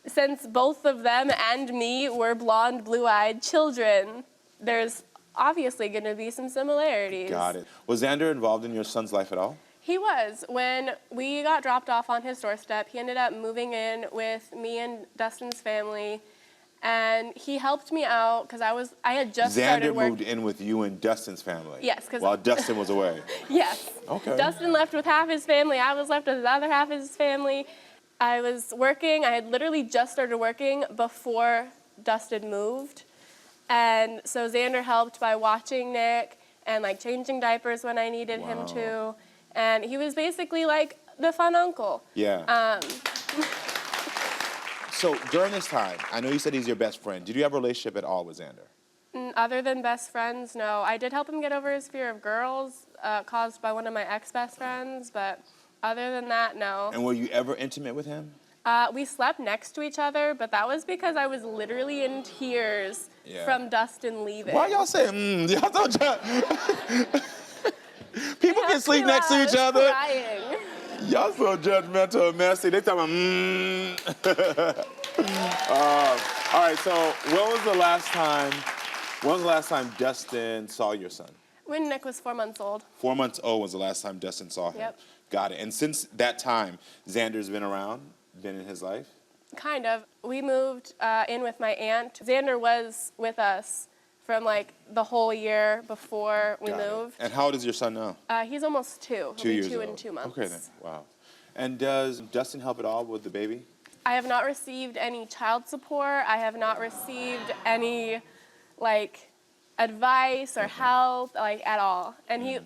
since both of them and me were blonde, blue-eyed children, there's obviously going to be some similarities. Got it. Was Xander involved in your son's life at all? He was. When we got dropped off on his doorstep, he ended up moving in with me and Dustin's family, and he helped me out because I had just started work. Xander moved in with you and Dustin's family? Yes. While Dustin was away? Yes. Okay. Dustin left with half his family. I was left with the other half of his family. I was working. I had literally just started working before Dustin moved. And so Xander helped by watching Nick and changing diapers when I needed him to. And he was basically the fun uncle. Yeah. So during this time, I know you said he's your best friend. Did you have a relationship at all with Xander? Other than best friends, no. I did help him get over his fear of girls caused by one of my ex-best friends, but other than that, no. And were you ever intimate with him? We slept next to each other, but that was because I was literally in tears from Dustin leaving. Why y'all say, Y'all don't People can sleep next to each other. Crying. Y'all so judgmental and messy. They talking about, all right, so when was the last time Dustin saw your son? When Nick was 4 months old. 4 months old was the last time Dustin saw him. Yep. Got it. And since that time, Xander's been around, been in his life? Kind of. We moved in with my aunt. Xander was with us from like the whole year before we Got it. moved. And how old is your son now? He's almost 2. He'll 2 be years 2 old. in 2 months. Okay then, wow. And does Dustin help at all with the baby? I have not received any child support. I have not received any like advice or help like at all. And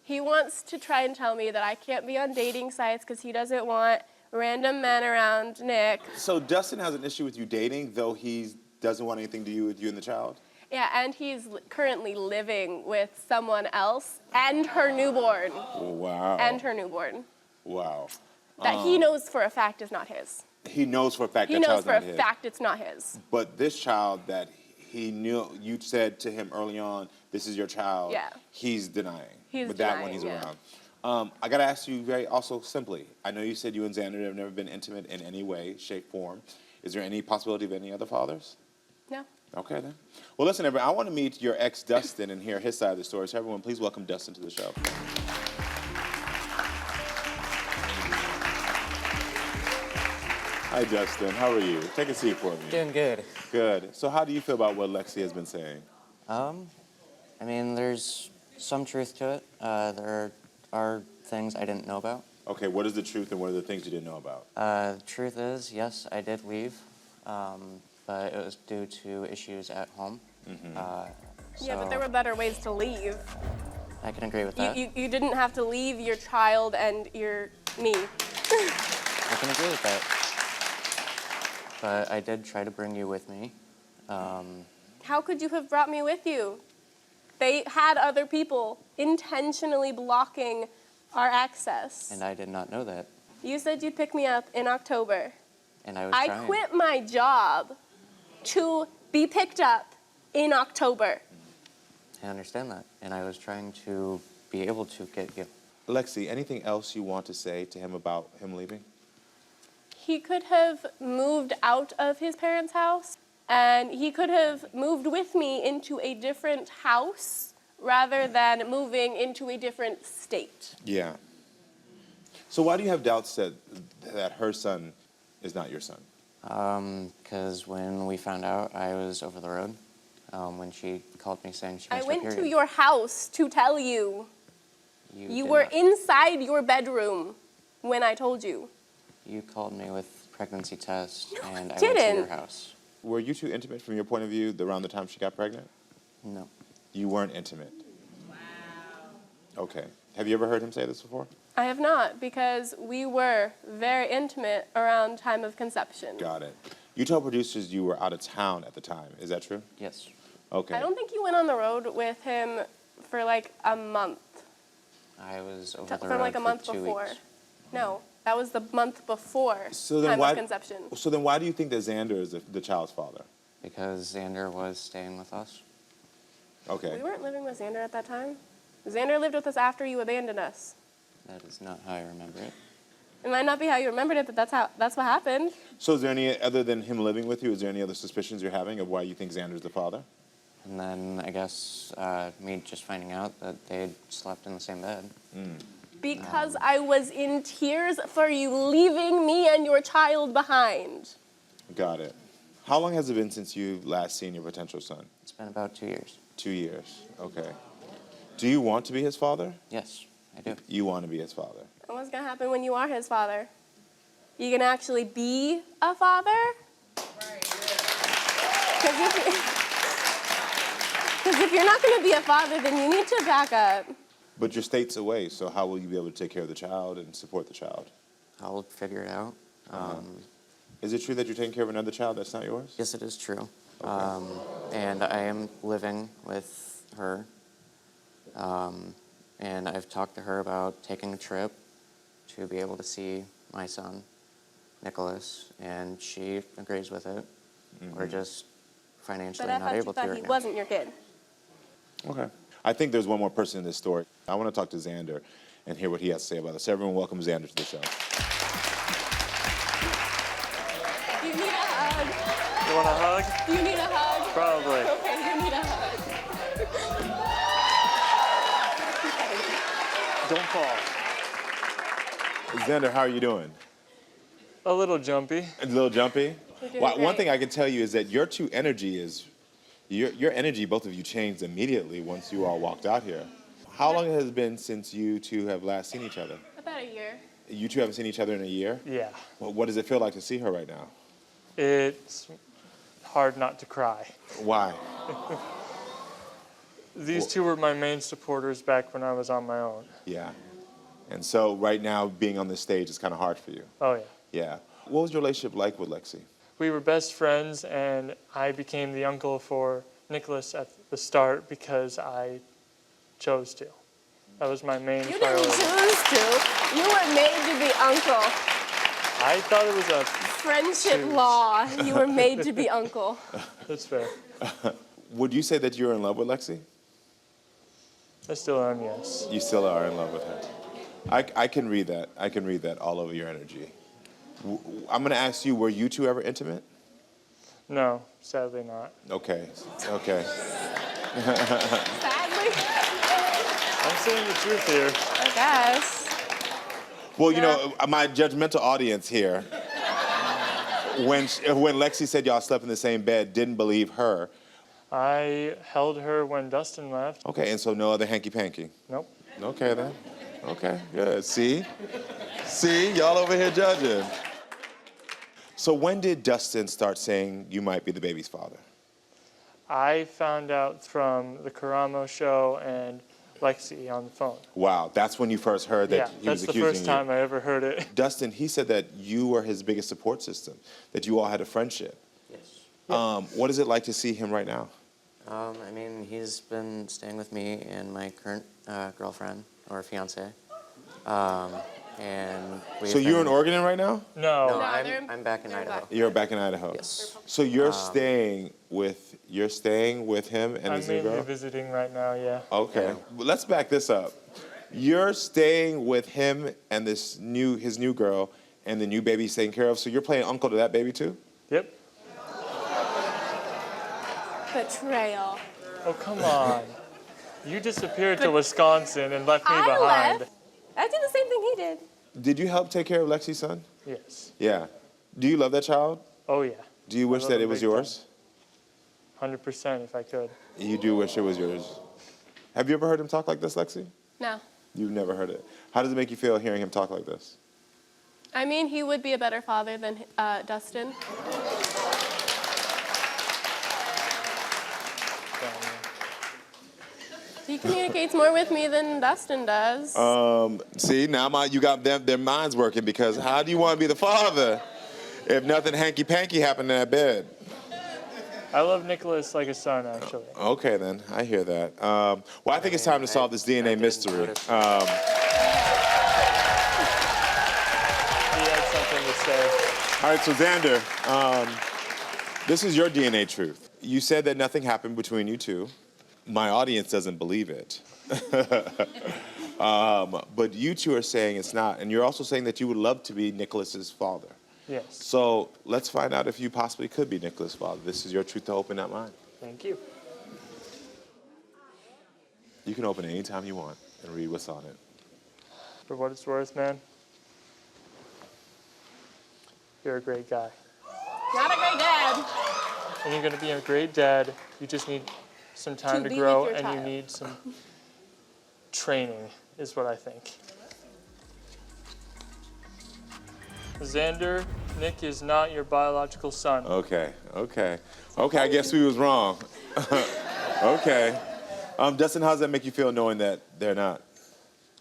he wants to try and tell me that I can't be on dating sites because he doesn't want random men around Nick. So Dustin has an issue with you dating, though he doesn't want anything to do with you and the child? Yeah, and he's currently living with someone else and her newborn. Wow. And her newborn. Wow. That he knows for a fact is not his. He knows for a fact He that knows child's for not a his. fact it's not his. But this child that he knew, you said to him early on, this is your child. Yeah. He's denying. He's with that when denying, he's yeah. around. I gotta ask you very also simply. I know you said you and Xander have never been intimate in any way, shape, form. Is there any possibility of any other fathers? No. Okay then. Well, listen, everyone. I want to meet your ex, Dustin, and hear his side of the story. So everyone, please welcome Dustin to the show. Hi, Dustin. How are you? Take a seat for me. Doing good. Good. So how do you feel about what Lexi has been saying? I mean, there's some truth to it. There are things I didn't know about. Okay, what is the truth and what are the things you didn't know about? The truth is, yes, I did leave, but it was due to issues at home. Yeah, but there were better ways to leave. I can agree with that. You didn't have to leave your child and me. I can agree with that. But I did try to bring you with me. How could you have brought me with you? They had other people intentionally blocking our access. And I did not know that. You said you'd pick me up in October. And I was I trying. quit my job to be picked up in October. I understand that. And I was trying to be able to get you. Lexi, anything else you want to say to him about him leaving? He could have moved out of his parents' house, and he could have moved with me into a different house rather than moving into a different state. Yeah. So why do you have doubts that her son is not your son? Because when we found out, I was over the road. When she called me saying she I missed her went period. to your house to tell you. You did were not. inside your bedroom when I told you. You called me with pregnancy test, No, and I I went to your didn't. house. Were you two intimate from your point of view around the time she got pregnant? No. You weren't intimate. Wow. Okay. Have you ever heard him say this before? I have not, because we were very intimate around time of conception. Got it. You told producers you were out of town at the time. Is that true? Yes. Okay. I don't think you went on the road with him for like a month. I was over the From road like a for month 2 before. weeks. No, that was the month before So then time why? of conception. So then why do you think that Xander is the child's father? Because Xander was staying with us. Okay. We weren't living with Xander at that time. Xander lived with us after you abandoned us. That is not how I remember it. It might not be how you remembered it, but that's what happened. So is there any, other than him living with you, is there any other suspicions you're having of why you think Xander's the father? And then I guess me just finding out that they'd slept in the same bed. Because I was in tears for you leaving me and your child behind. Got it. How long has it been since you last seen your potential son? It's been about 2 years. 2 years. Okay. Do you want to be his father? Yes, I do. You want to be his father. And what's gonna happen when you are his father? You gonna actually be a father? Because if you're not gonna be a father, then you need to back up. But your state's away, so how will you be able to take care of the child and support the child? I'll figure it out. Is it true that you're taking care of another child that's not yours? Yes, it is true. And I am living with her. And I've talked to her about taking a trip to be able to see my son, Nicholas, and she agrees with it. We're just financially But I not thought you able to thought right he now. wasn't your kid. Okay. I think there's one more person in this story. I want to talk to Xander. and hear what he has to say about this. Everyone welcome Xander to the show. Do you need a hug? You want a hug? Do you need a hug? Probably. Okay, you need a hug. Don't fall. Xander, how are you doing? A little jumpy. A little jumpy? You're doing Well, one great. thing I can tell you is that your true energy is, your energy, both of you changed immediately once you all walked out here. How long has it been since you two have last seen each other? About a year. You two haven't seen each other in a year? Yeah. Well, what does it feel like to see her right now? It's hard not to cry. Why? These two were my main supporters back when I was on my own. Yeah. And so right now, being on this stage is kind of hard for you. Oh, yeah. Yeah. What was your relationship like with Lexi? We were best friends, and I became the uncle for Nicholas at the start because I chose to. That was my main You priority. didn't choose to. You were made to be uncle. I thought it was a... Friendship law. You were made to be uncle. That's fair. Would you say that you're in love with Lexi? I still am, yes. You still are in love with her. I can read that. I can read that all over your energy. I'm going to ask you, were you two ever intimate? No, sadly not. Okay. Okay. Sadly, I'm saying the truth here. I guess. Well, you know, my judgmental audience here, when Lexi said y'all slept in the same bed, didn't believe her. I held her when Dustin left. Okay, and so no other hanky-panky? Nope. Okay, then. Okay, good. See? See? Y'all over here judging. So when did Dustin start saying you might be the baby's father? I found out from the Karamo show and Lexi on the phone. Wow, that's when you first heard that Yeah, he was that's the accusing first you. time I ever heard it. Dustin, he said that you were his biggest support system, that you all had a friendship. Yes. What is it like to see him right now? I mean, he's been staying with me and my current girlfriend or fiance. And So you're in Oregon right now? No, No. I'm back in they're Idaho. back. You're back in Idaho. Yes. So you're staying with him and I'm his new mainly girl? visiting right now, yeah. Okay. Yeah. Well, let's back this up. You're staying with him and his new girl and the new baby he's taking care of. So you're playing uncle to that baby too? Yep. Betrayal. Oh, come on. You disappeared to Wisconsin and left me I behind. left. I did the same thing he did. Did you help take care of Lexi's son? Yes. Yeah. Do you love that child? Oh, yeah. Do you wish love that it him was big time. yours? 100% if I could. You do wish it was yours. Have you ever heard him talk like this, Lexi? No. You've never heard it. How does it make you feel hearing him talk like this? I mean, he would be a better father than Dustin. He communicates more with me than Dustin does. See, now you got their minds working, because how do you want to be the father if nothing hanky-panky happened in that bed? I love Nicholas like a son, actually. Okay, then. I hear that. Well, I think it's time to solve this DNA mystery. He had something to say. All right, so Xander, this is your DNA truth. You said that nothing happened between you two. My audience doesn't believe it. But you two are saying it's not, and you're also saying that you would love to be Nicholas's father. Yes. So let's find out if you possibly could be Nicholas' father. This is your truth to open that mind. Thank you. You can open it anytime you want and read what's on it. For what it's worth, man, you're a great guy. Not a great dad. And you're going to be a great dad. You just need some time To to be grow, with your and you child. need some training, is what I think. Xander, Nick is not your biological son. Okay, I guess we was wrong. Okay. Dustin, how does that make you feel knowing that they're not?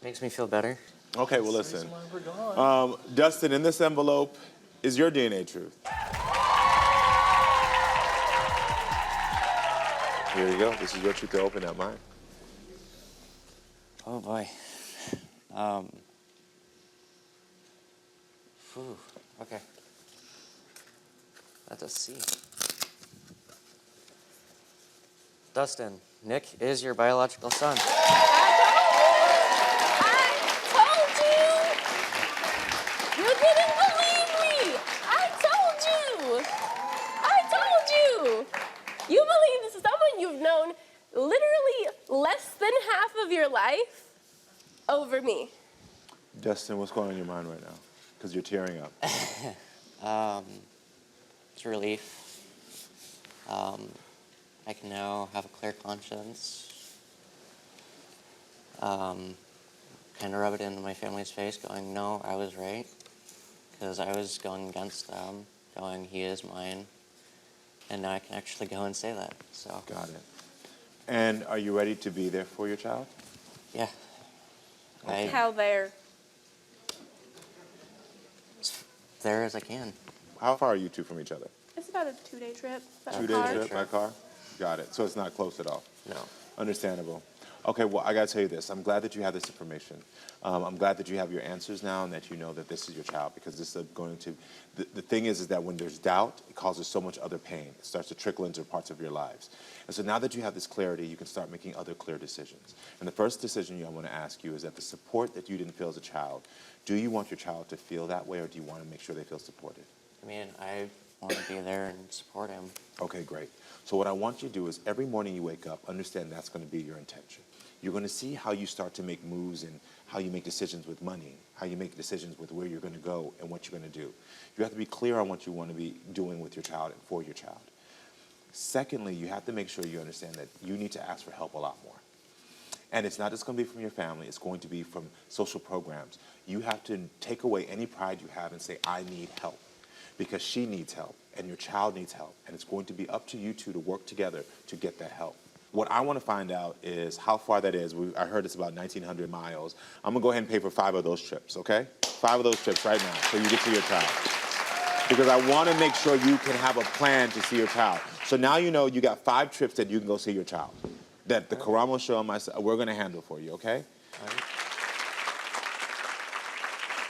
Makes me feel better. Okay, well, listen. That's why we're gone. Dustin, in this envelope is your DNA truth. Here you go. This is your truth to open that mind. Oh boy. Okay. That's a C. Dustin, Nick is your biological son. I You believe someone you've known literally less than half of your life over me. Dustin, what's going on in your mind right now? Because you're tearing up. It's relief. I can now have a clear conscience. Kind of rub it into my family's face, going, no, I was right. Because I was going against them, going, he is mine. And now I can actually go and say that, so. Got it. And are you ready to be there for your child? Yeah. How there? As there as I can. How far are you two from each other? It's about a 2-day trip. By 2 day car. trip by car? Got it. So it's not close at all? No. Understandable. Okay, well, I got to tell you this. I'm glad that you have this information. I'm glad that you have your answers now and that you know that this is your child, because this is going to, the thing is that when there's doubt, it causes so much other pain. It starts to trickle into parts of your lives. And so now that you have this clarity, you can start making other clear decisions. And the first decision I want to ask you is that the support that you didn't feel as a child, do you want your child to feel that way, or do you want to make sure they feel supported? I mean, I want to be there and support him. Okay, great. So what I want you to do is every morning you wake up, understand that's going to be your intention. You're going to see how you start to make moves and how you make decisions with money, how you make decisions with where you're going to go and what you're going to do. You have to be clear on what you want to be doing with your child and for your child. Secondly, you have to make sure you understand that you need to ask for help a lot more. And it's not just going to be from your family, it's going to be from social programs. You have to take away any pride you have and say, I need help, because she needs help and your child needs help. And it's going to be up to you two to work together to get that help. What I want to find out is how far that is. I heard it's about 1,900 miles. I'm going to go ahead and pay for 5 of those trips, okay? 5 of those trips right now so you get to your child. Because I want to make sure you can have a plan to see your child. So now you know you got 5 trips that you can go see your child. That the Karamo show and myself, we're going to handle for you, okay? All right.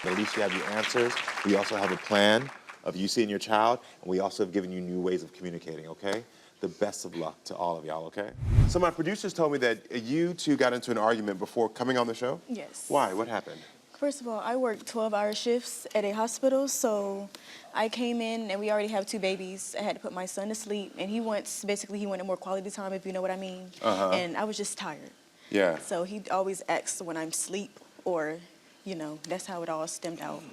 At least you have your answers. We also have a plan of you seeing your child, and we also have given you new ways of communicating, okay? The best of luck to all of y'all, okay? So my producers told me that you two got into an argument before coming on the show? Yes. Why? What happened? First of all, I work 12-hour shifts at a hospital, so I came in and we already have 2 babies. I had to put my son to sleep, and he wanted more quality time, if you know what I mean. And I was just tired. Yeah. So he always asks when I'm asleep, or, you know, that's how it all stemmed out.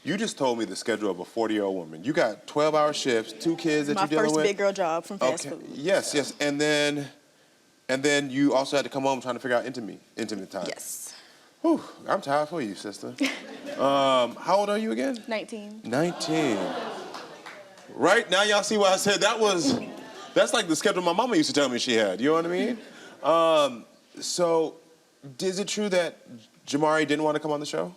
You just told me the schedule of a 40-year-old woman. You got 12-hour shifts, 2 kids that My you're dealing with. first big girl job from fast food. Yes, yes. And then you also had to come home trying to figure out intimate time. Yes. Whew, I'm tired for you, sister. How old are you again? 19. 19. Right? Now y'all see what I said. That's like the schedule my mama used to tell me she had. You know what I mean? So, is it true that Jamari didn't want to come on the show?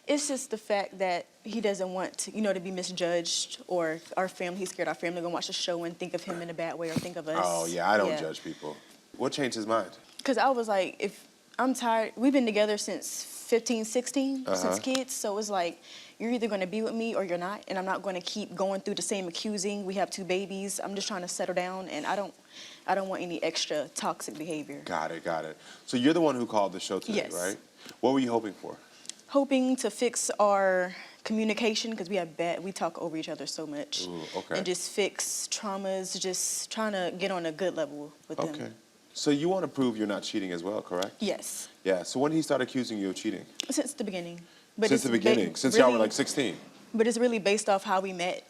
It's just the fact that he doesn't want to, to be misjudged, or he's scared our family gonna watch the show and think of him in a bad way, or think of us. Oh, yeah, I don't judge people. What changed his mind? Because I was like, if I'm tired, we've been together since 15, 16, since kids, so it's like, you're either gonna be with me or you're not, and I'm not gonna keep going through the same accusing. We have 2 babies. I'm just trying to settle down, and I don't want any extra toxic behavior. Got it. So you're the one who called the show today, Yes. right? What were you hoping for? Hoping to fix our communication, because we talk over each other so much. Ooh, okay. And just fix traumas, just trying to get on a good level with them. Okay. So you want to prove you're not cheating as well, correct? Yes, Yeah. So when did he start accusing you of cheating? since the beginning. Since the beginning? Since y'all were like 16? But it's really based off how we met.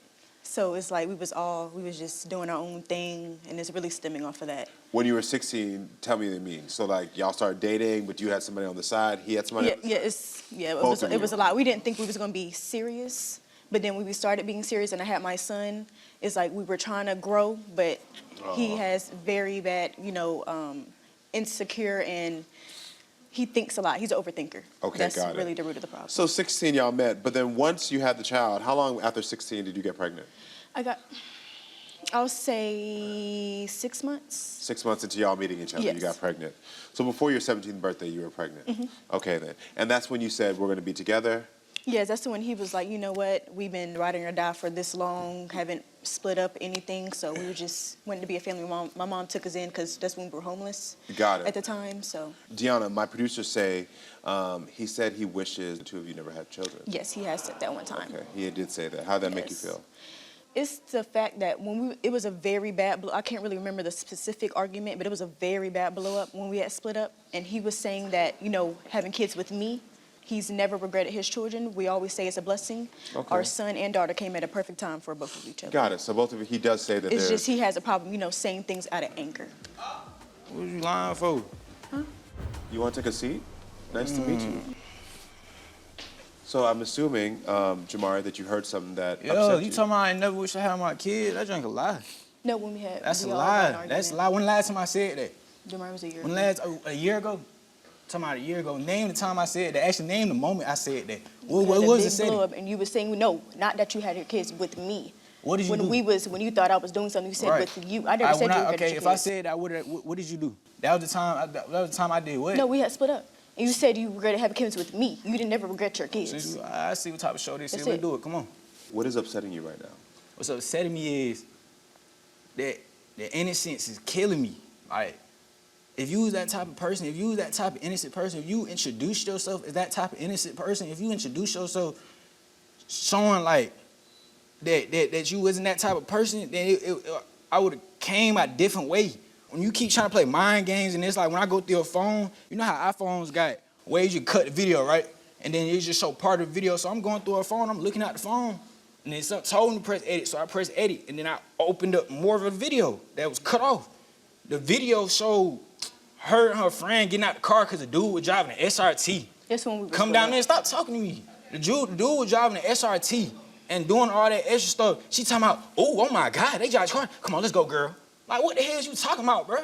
So it's like we was just doing our own thing, and it's really stemming off of that. When you were 16, tell me what you mean. So like y'all started dating, but you had somebody on the side, he had somebody? It was a lot. We didn't think we was gonna be serious, but then when we started being serious and I had my son, it's like we were trying to grow, but he has very bad, insecure, and he thinks a lot. He's an overthinker. Okay, That's got it. really the root of the problem. So 16 y'all met, but then once you had the child, how long after 16 did you get pregnant? I'll say 6 months. 6 months into y'all meeting each other, Yes. you got pregnant. So before your 17th birthday, you were pregnant. Okay then. And that's when you said we're gonna be together? Yes, that's when he was like, you know what, we've been riding or die for this long, haven't split up anything, so we were just wanting to be a family. My mom took us in because that's when we were homeless. Got it. At the time, so. Deanna, my producers say he said he wishes the 2 of you never had children. Yes, he has said that one time. Okay, he did say that. How'd that make you Yes. feel? It's the fact that it was a very bad blow. I can't really remember the specific argument, but it was a very bad blow up when we had split up. And he was saying that, having kids with me, he's never regretted his children. We always say it's a blessing. Okay. Our son and daughter came at a perfect time for both of each other. Got it. So both of you, he does say that It's just he has a problem, saying things out of anger. What you lying for? You want to take a seat? Nice to meet you. So I'm assuming, Jamari, that you heard something that upset Yo, you. you talking about I never wish I had my kid? That drink a lie. No, when we had. That's a we all had an lie. That's a argument. lie. When the last time I said that? Jamari was a year. When a year ago? Talking about a year ago. Name the time I said that. Actually, name the moment I said that. What Had a was big the setting? blow up, and you were saying no, not that you had your kids with me. What did you do? When you thought I was doing something, you said with you. I never said you regretted your Okay, kids. if I said that, what did you do? That was the time. That was the time I did what? No, we had split up. And you said you regretted having kids with me. You didn't never regret your kids. I see what type of show this is. That's Let's it. do it. Come on. What is upsetting you right now? What's upsetting me is that the innocence is killing me. Like, if you was that type of person, if you was that type of innocent person, if you introduced yourself as that type of innocent person, if you introduced yourself showing like that you wasn't that type of person, then I would have came a different way. When you keep trying to play mind games, and it's like when I go through your phone, you know how iPhones got ways you cut the video, right? And then it just show part of the video. So I'm going through her phone, I'm looking at the phone, and then something told me to press edit. So I pressed edit, and then I opened up more of a video that was cut off. The video showed her and her friend getting out the car because the dude was driving an SRT. That's when we Come down there and stop talking to me. The dude was driving an SRT and doing all that extra stuff. She talking about, oh my God, they drive a car. Come on, let's go, girl. Like, what the hell is you talking about, bro?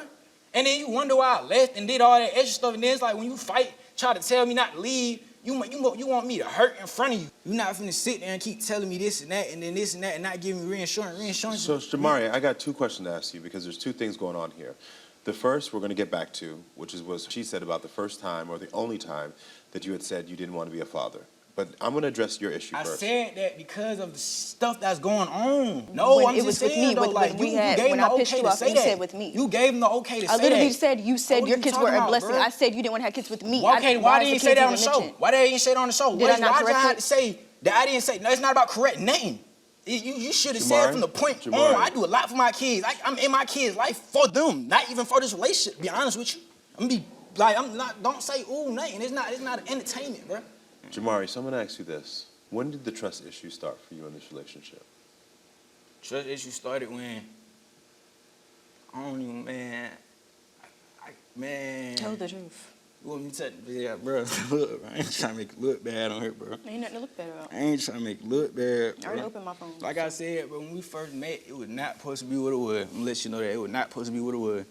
And then you wonder why I left and did all that extra stuff. And then it's like when you fight, try to tell me not to leave, you want me to hurt in front of you. You're not finna sit there and keep telling me this and that and then this and that and not giving me reassurance. So, Jamari, I got two questions to ask you because there's two things going on here. The first we're going to get back to, which is what she said about the first time or the only time that you had said you didn't want to be a father. But I'm going to address your issue I first. said that because of the stuff that's going on. No, When I'm it just was with saying me, though, when like, we you had- gave when him I the pissed okay you to off, say you that. said with me. You gave him the okay to say I that. literally said you said What your you kids talking were a about, blessing. bro? I said you didn't want to have kids with me. Well, okay, why didn't you say that on the show? Mentioned? Why didn't you say that on the show? Did I not Why'd you correct have it? to say that I didn't say, no, it's not about correct name. You should have said Jamari? from the point Jamari. on, I do a lot for my kids. I'm in my kids' life for them, not even for this relationship, to be honest with you. Don't say, ooh, nothing. It's not an entertainment, bro. Jamari, so I'm going to ask you this. When did the trust issue start for you in this relationship? Trust issue started when, I don't even, man. Tell the truth. You want me to touch, yeah, bro, look, I ain't trying to make it look bad on her, bro. Ain't nothing to look bad about. I ain't trying to make it look bad, I already bro. opened my phone. Like I said, bro, when we first met, it was not supposed to be what it was. I'm gonna let you know that. It was not supposed to be what it was.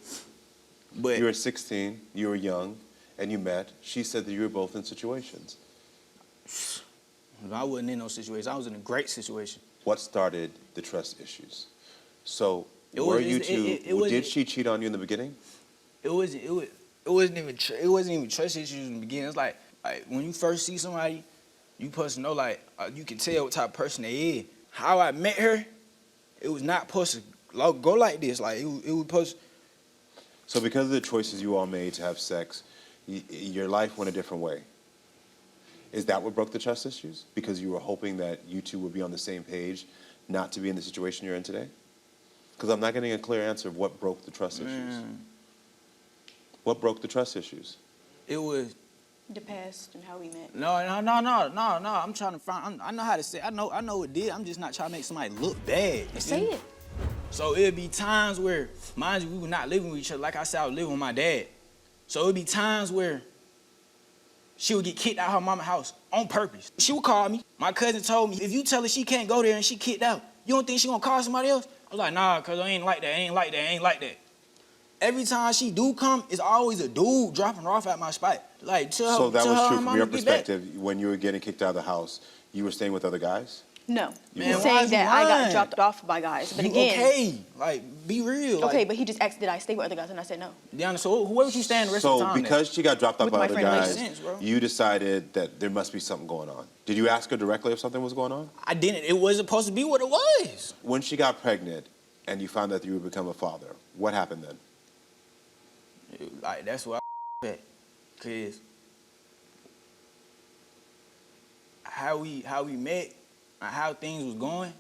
But You were 16, you were young, and you met. She said that you were both in situations. I wasn't in no situation. I was in a great situation. What started the trust issues? So, It were was- you it- two, it wasn't- did she cheat on you in the beginning? It wasn't even trust issues in the beginning. It's like when you first see somebody, you supposed to know you can tell what type of person they is. How I met her, it was not supposed to go like this. Like it was supposed. So because of the choices you all made to have sex, your life went a different way. Is that what broke the trust issues? Because you were hoping that you two would be on the same page, not to be in the situation you're in today? Because I'm not getting a clear answer of what broke the trust issues. What broke the trust issues? It was. The past and how we met. No. I'm trying to find. I know how to say. I know it did. I'm just not trying to make somebody look bad. Say it. So it'd be times where, mind you, we were not living with each other. Like I said, I was living with my dad. So it'd be times where she would get kicked out of her mama's house on purpose. She would call me. My cousin told me, if you tell her she can't go there and she kicked out, you don't think she gonna call somebody else? I was like, nah, cause I ain't like that. Every time she do come, it's always a dude dropping her off at my spot. Like, tell her, So that tell was her true mama from your get back. perspective. When you were getting kicked out of the house, you were staying with other guys? No. You He's were. Why saying is he that I got lying? dropped off by guys. But You again. okay? Like, be real. Okay, like, but he just asked, did I stay with other guys? And I said no. Deanna, so where would you stand the rest of the So time? because she got dropped off With by my other friend guys, Makes sense, bro. you decided that there must be something going on. Did you ask her directly if something was going on? I didn't. It wasn't supposed to be what it was. When she got pregnant and you found out that you would become a father, what happened then? Like, that's what I at. Cause how we met and how things was going,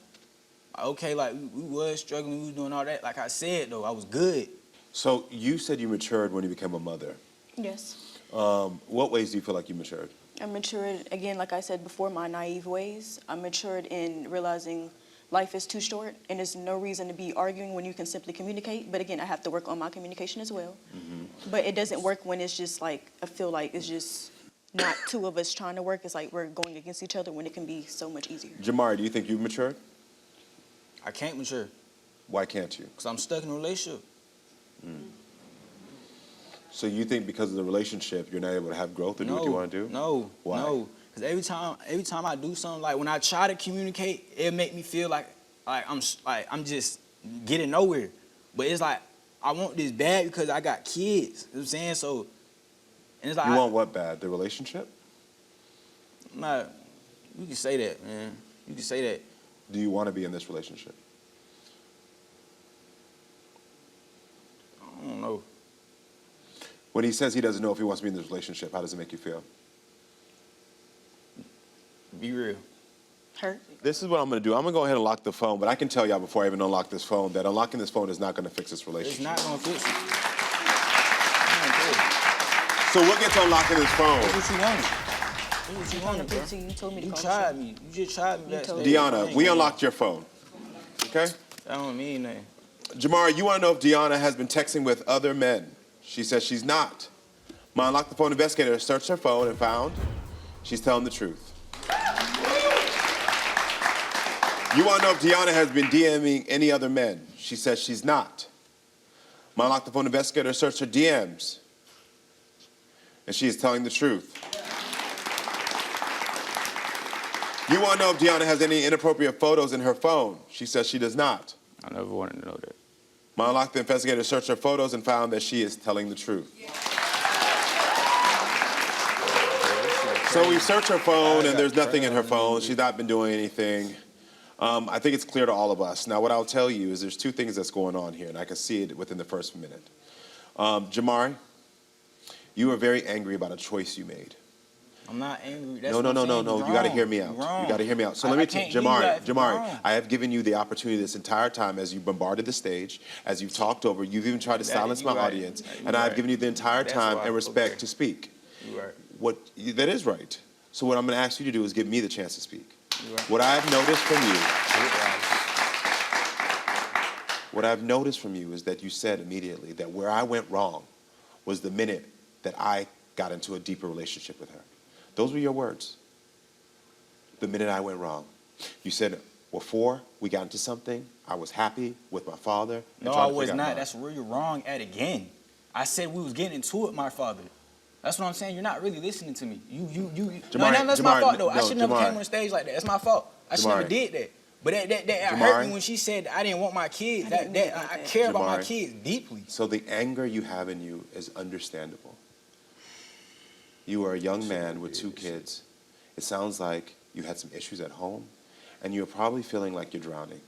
Okay, like we was struggling, we was doing all that. Like I said though, I was good. So you said you matured when you became a mother. Yes. What ways do you feel like you matured? I matured, again, like I said before, my naive ways. I matured in realizing life is too short and there's no reason to be arguing when you can simply communicate. But again, I have to work on my communication as well. But it doesn't work when it's just like, I feel like it's just not two of us trying to work. It's like we're going against each other when it can be so much easier. Jamari, do you think you've matured? I can't mature Why can't you? because I'm stuck in a relationship. So you think because of the relationship, you're not able to have growth or do what you want to do? No, Why? no. Because every time I do something, like when I try to communicate, it make me feel like I'm just getting nowhere. But it's like I want this bad because I got kids. You know what I'm saying? So, and it's like You want what bad? The relationship? Nah, you can say that, man. You can say that. Do you want to be in this relationship? I don't know. When he says he doesn't know if he wants to be in this relationship, how does it make you feel? Be real. Hurt. This is what I'm going to do. I'm going to go ahead and lock the phone, but I can tell y'all before I even unlock this phone that unlocking this phone is not going to fix this It's relationship. not gonna fix it. So we'll get to unlocking this phone. That's what you wanted. That's what you wanted, bro. You told me to You call tried the me. You just tried me. told backstage. Deanna, we unlocked your phone. Okay? That don't mean nothing. Jamari, you want to know if Deanna has been texting with other men? She says she's not. My unlock the phone investigator searched her phone and found she's telling the truth. You want to know if Deanna has been DMing any other men? She says she's not. My unlock the phone investigator searched her DMs and she is telling the truth. You want to know if Deanna has any inappropriate photos in her phone? She says she does not. I never wanted to know that. My unlock the investigator searched her photos and found that she is telling the truth. So we searched her phone and there's nothing in her phone. She's not been doing anything. I think it's clear to all of us. Now what I'll tell you is there's two things that's going on here and I can see it within the first minute. Jamari, you were very angry about a choice you made. I'm not angry. That's No. You got to hear me out. You got to hear me out. So let me tell you, Jamari, I have given you the opportunity this entire time as you bombarded the stage, as you've talked over, you've even tried to silence my audience, and I've given you the entire time and respect to speak. You're right. That is right. So what I'm going to ask you to do is give me the chance to speak. What I've noticed from you is that you said immediately that where I went wrong was the minute that I got into a deeper relationship with her. Those were your words. The minute I went wrong. You said, before we got into something, I was happy with my father. No, I was not. That's where you're wrong at again. I said we was getting into it, my father. That's what I'm saying. You're not really listening to me. That's my fault, though. I should never came on stage like that. That's my fault. I should never did that. But that hurt me when she said I didn't want my kids. I care about my kids deeply. So the anger you have in you is understandable. You are a young man with 2 kids. It sounds like you had some issues at home, and you're probably feeling like you're drowning.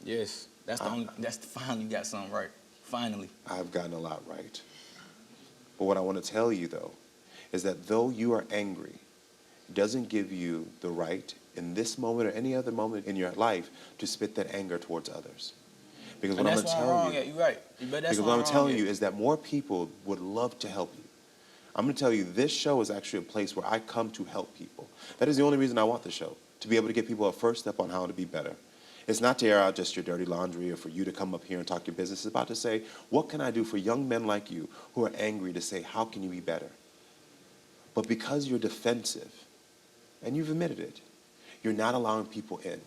Yes, that's finally you got something right. Finally. I've gotten a lot right. But what I want to tell you, though, is that though you are angry, it doesn't give you the right in this moment or any other moment in your life to spit that anger towards others. Because what I'm going to tell you, you're right. because what I'm telling you is that more people would love to help you. I'm going to tell you, this show is actually a place where I come to help people. That is the only reason I want the show, to be able to give people a first step on how to be better. It's not to air out just your dirty laundry or for you to come up here and talk your business. It's about to say, what can I do for young men like you who are angry to say, how can you be better? But because you're defensive, and you've admitted it, you're not allowing people in.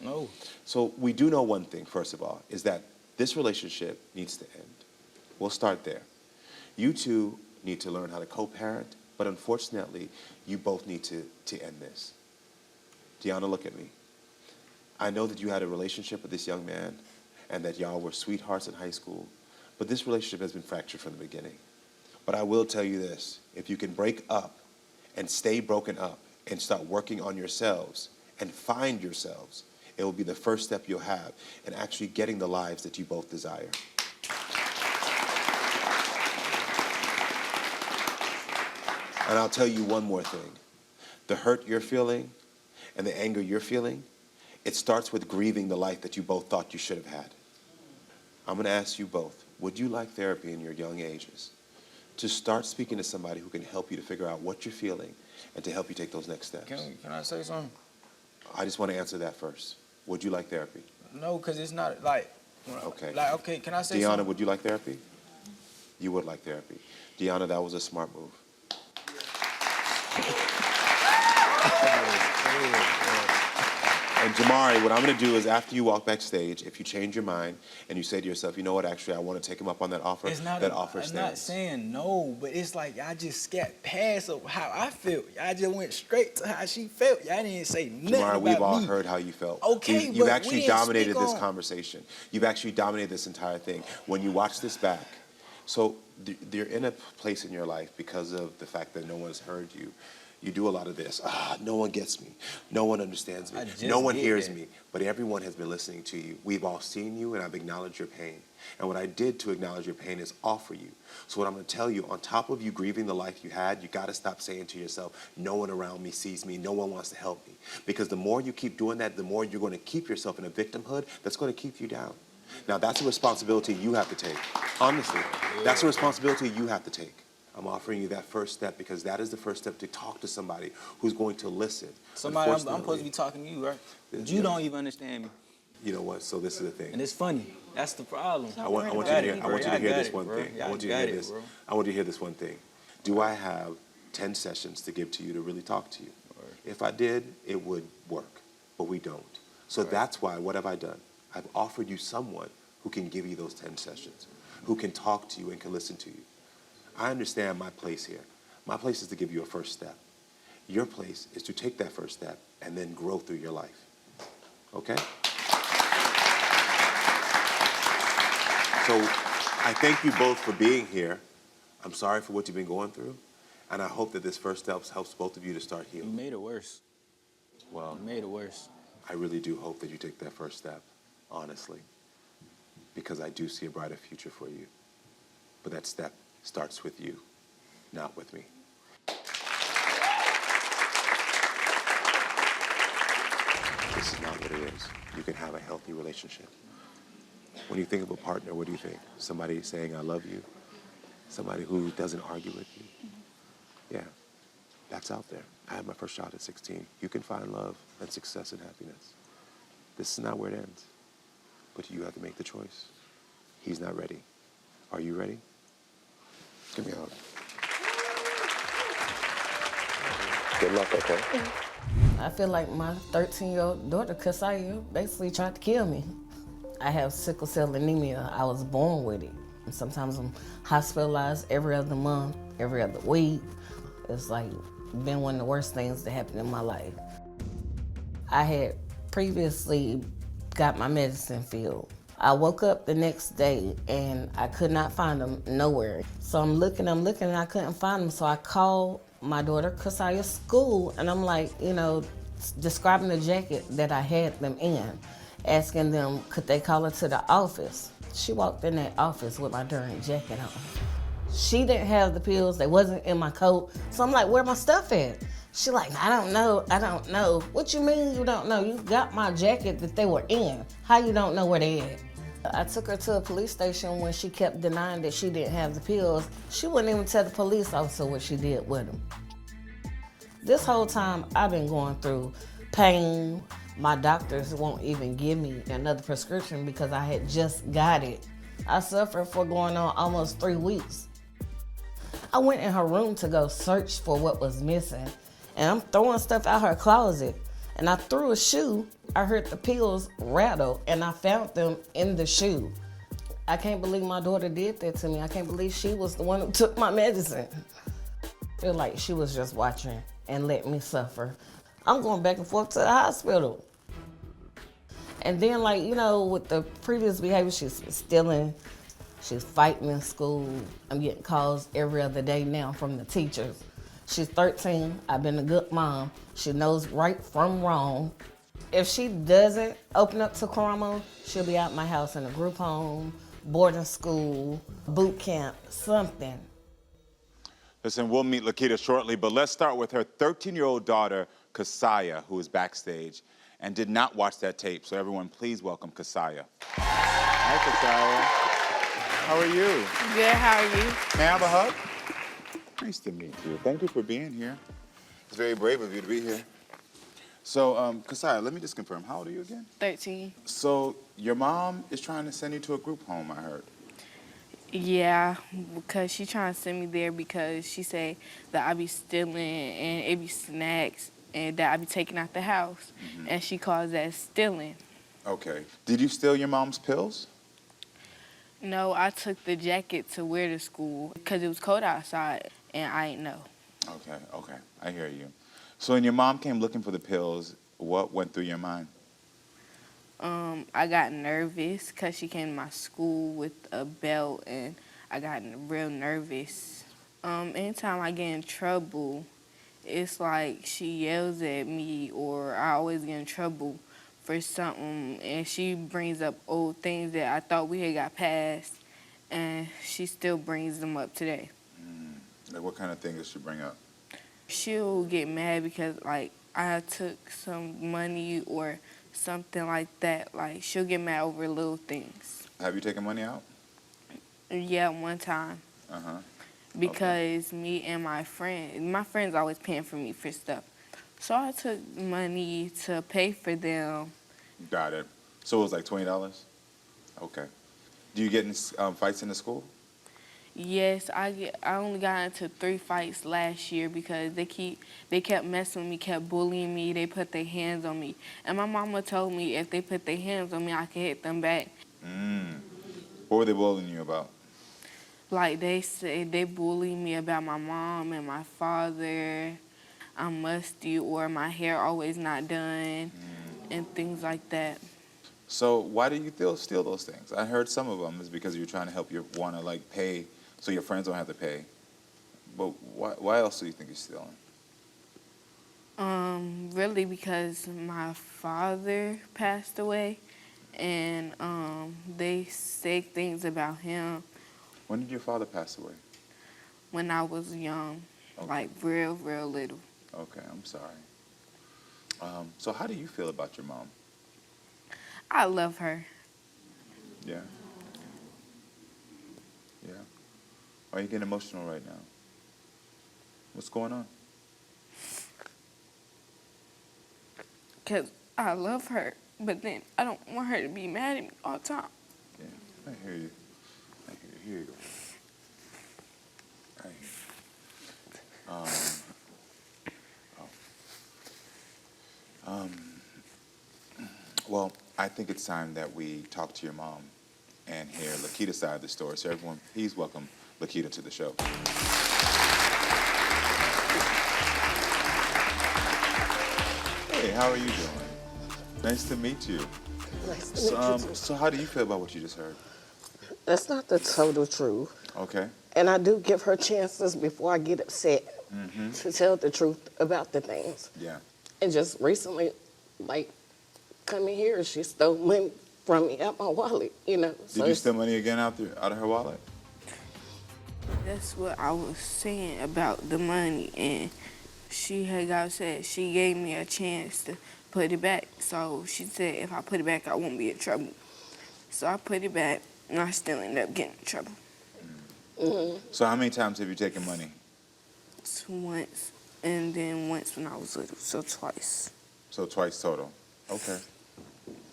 No. So we do know one thing, first of all, is that this relationship needs to end. We'll start there. You two need to learn how to co-parent, but unfortunately, you both need to end this. Deanna, look at me. I know that you had a relationship with this young man and that y'all were sweethearts in high school, but this relationship has been fractured from the beginning. But I will tell you this, if you can break up and stay broken up and start working on yourselves and find yourselves, it will be the first step you'll have in actually getting the lives that you both desire. And I'll tell you one more thing. The hurt you're feeling and the anger you're feeling It starts with grieving the life that you both thought you should have had. I'm going to ask you both, would you like therapy in your young ages? To start speaking to somebody who can help you to figure out what you're feeling and to help you take those next steps. Can I say something? I just want to answer that first. Would you like therapy? No, because it's not like, Okay. like, okay, can I say Deanna, something? would you like therapy? You would like therapy. Deanna, that was a smart move. And Jamari, what I'm going to do is after you walk backstage, if you change your mind and you say to yourself, you know what, actually, I want to take him up on that offer, It's not that offer I'm stands. not saying no, but it's like I just got past of how I felt. I just went straight to how she felt. Y'all didn't say nothing Jamari, about we've all me. heard how you felt. Okay, You've but we actually didn't dominated speak this on- conversation. You've actually dominated this entire thing. When you watch this back, so you're in a place in your life because of the fact that no one's heard you. You do a lot of this. No one gets me. No one understands me. I just No one did hears that. me. But everyone has been listening to you. We've all seen you, and I've acknowledged your pain. And what I did to acknowledge your pain is offer you. So what I'm going to tell you, on top of you grieving the life you had, you got to stop saying to yourself, no one around me sees me. No one wants to help me. Because the more you keep doing that, the more you're going to keep yourself in a victimhood that's going to keep you down. Now, that's a responsibility you have to take. Honestly, that's a responsibility you have to take. I'm offering you that first step because that is the first step to talk to somebody who's going to listen. Somebody, I'm supposed to be talking to you, right? But you don't even understand me. You know what? So this is the thing. And it's funny. That's the problem. I want you to hear this one thing. I want you to hear this. I want you to hear this one thing. Do I have 10 sessions to give to you to really talk to you? If I did, it would work, but we don't. So that's why, what have I done? I've offered you someone who can give you those 10 sessions, who can talk to you and can listen to you. I understand my place here. My place is to give you a first step. Your place is to take that first step and then grow through your life. Okay? So I thank you both for being here. I'm sorry for what you've been going through. And I hope that this first step helps both of you to start healing. You made it worse. Well, You made it worse. I really do hope that you take that first step, honestly, because I do see a brighter future for you. But that step starts with you, not with me. This is not what it is. You can have a healthy relationship. When you think of a partner, what do you think? Somebody saying, I love you? Somebody who doesn't argue with you? Yeah, that's out there. I had my first child at 16. You can find love and success and happiness. This is not where it ends. But you have to make the choice. He's not ready. Are you ready? Give me a hug. Good luck, okay? I feel like my 13-year-old daughter, Kasaya, basically tried to kill me. I have sickle cell anemia. I was born with it. And sometimes I'm hospitalized every other month, every other week. It's like been one of the worst things that happened in my life. I had previously got my medicine filled. I woke up the next day and I could not find them nowhere. So I'm looking, and I couldn't find them. So I called my daughter Kasaya's school, and I'm like, describing the jacket that I had them in, asking them could they call her to the office. She walked in that office with my darn jacket on. She didn't have the pills, they wasn't in my coat. So I'm like, where my stuff at? She like, I don't know. What you mean you don't know? You got my jacket that they were in. How you don't know where they at? I took her to a police station when she kept denying that she didn't have the pills. She wouldn't even tell the police officer what she did with them. This whole time I've been going through pain. My doctors won't even give me another prescription because I had just got it. I suffered for going on almost 3 weeks. I went in her room to go search for what was missing, and I'm throwing stuff out her closet, and I threw a shoe. I heard the pills rattle, and I found them in the shoe. I can't believe my daughter did that to me. I can't believe she was the one who took my medicine. I feel like she was just watching and let me suffer. I'm going back and forth to the hospital. And then, with the previous behavior, she's stealing, she's fighting in school. I'm getting calls every other day now from the teachers. She's 13. I've been a good mom. She knows right from wrong. If she doesn't open up to Karamo, she'll be out my house in a group home, boarding school, boot camp, something. Listen, we'll meet Lakita shortly, but let's start with her 13-year-old daughter, Kasaya, who is backstage. and did not watch that tape. So everyone, please welcome Kasaya. Hi, Kasaya. How are you? Good, how are you? May I have a hug? Nice to meet you. Thank you for being here. It's very brave of you to be here. So, Kasaya, let me just confirm. How old are you again? 13. So, your mom is trying to send you to a group home, I heard. Yeah, because she trying to send me there because she say that I be stealing and it be snacks and that I be taking out the house. And she calls that stealing. Okay. Did you steal your mom's pills? No, I took the jacket to wear to school because it was cold outside and I didn't know. Okay. I hear you. So when your mom came looking for the pills, what went through your mind? I got nervous because she came to my school with a belt and I got real nervous. Anytime I get in trouble, it's like she yells at me or I always get in trouble for something and she brings up old things that I thought we had got past and she still brings them up today. Like what kind of thing does she bring up? She'll get mad because like I took some money or something like that. Like she'll get mad over little things. Have you taken money out? Yeah, one time. Because me and my friend's always paying for me for stuff. So I took money to pay for them. Got it. So it was like $20? Okay. Do you get in fights in the school? Yes, I only got into 3 fights last year because they kept messing with me, kept bullying me, they put their hands on me. And my mama told me if they put their hands on me, I could hit them back. What were they bullying you about? Like they said they bullied me about my mom and my father. I'm musty or my hair always not done and things like that. So why do you steal those things? I heard some of them is because you're trying to help want to like pay so your friends don't have to pay. But why else do you think you're stealing? Really because my father passed away and they say things about him. When did your father pass away? When I was young, like real little. Okay, I'm sorry. So how do you feel about your mom? I love her. Yeah. Why are you getting emotional right now? What's going on? Because I love her, but then I don't want her to be mad at me all the time. Yeah, I hear you. Here you go. I hear you. Well, I think it's time that we talk to your mom and hear Lakita's side of the story. So everyone, please welcome Lakita to the show. Hey, how are you doing? Nice to meet you. Nice to meet you too. So how do you feel about what you just heard? That's not the total truth. Okay. And I do give her chances before I get upset to tell the truth about the things. Yeah. And just recently, like, coming here, she stole money from me out my wallet, you know. Did you steal money again out of her wallet? That's what I was saying about the money, and she had got upset. She gave me a chance to put it back, so she said if I put it back, I won't be in trouble. So I put it back, and I still ended up getting in trouble. So how many times have you taken money? Once, and then once when I was little, so twice. So twice total. Okay.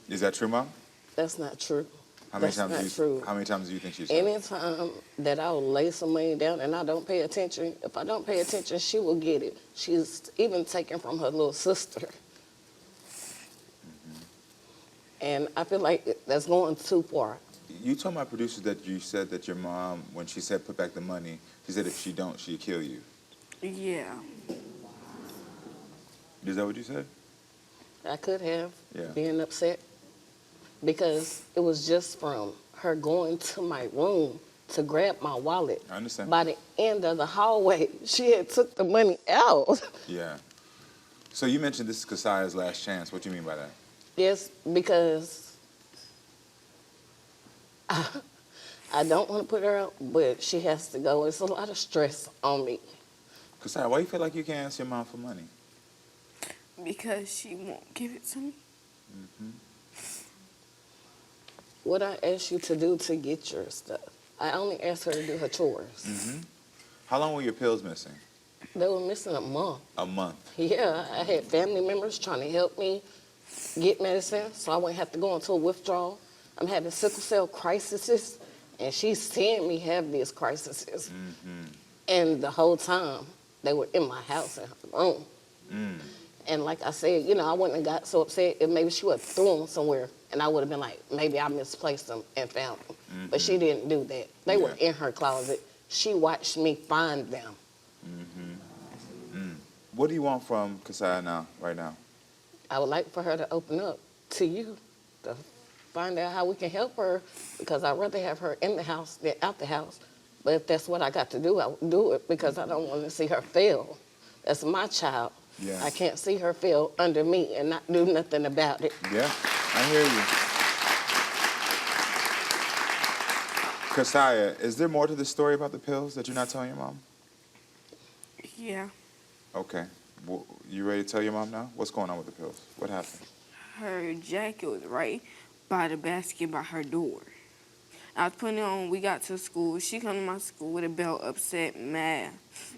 Is that true, Mom? That's not true. How many That's times not true. How many times do you think she's Anytime that I will lay some money down and I don't pay attention, if I don't pay attention, she will get it. She's even taken from her little sister. And I feel like that's going too far. You told my producers that you said that your mom, when she said put back the money, she said if she don't, she'd kill you. Yeah. Is that what you said? I could have, Yeah. being upset, because it was just from her going to my room to grab my wallet. I understand. By the end of the hallway, she had took the money out. Yeah. So you mentioned this is Kasaya's last chance. What do you mean by that? Yes, because I don't want to put her out, but she has to go. It's a lot of stress on me. Kasaya, why you feel like you can't ask your mom for money? Because she won't give it to me. What I asked you to do to get your stuff, I only asked her to do her chores. How long were your pills missing? They were missing a month. A month. Yeah, I had family members trying to help me get medicine so I wouldn't have to go into a withdrawal. I'm having sickle cell crises, and she's seeing me have these crises. And the whole time, they were in my house, in her room. And like I said, you know, I wouldn't have got so upset if maybe she would have threw them somewhere, and I would have been like, maybe I misplaced them and found them. But she didn't do that. They were in her closet. She watched me find them. What do you want from Kasaya now, right now? I would like for her to open up to you, to find out how we can help her, because I'd rather have her in the house than out the house. But if that's what I got to do, I will do it, because I don't want to see her fail. That's my child. Yeah. I can't see her fail under me and not do nothing about it. Yeah, I hear you. Kasaya, is there more to this story about the pills that you're not telling your mom? Yeah. Okay. You ready to tell your mom now? What's going on with the pills? What happened? Her jacket was right by the basket by her door. I was putting it on, we got to school. She come to my school with a belt, upset, mad.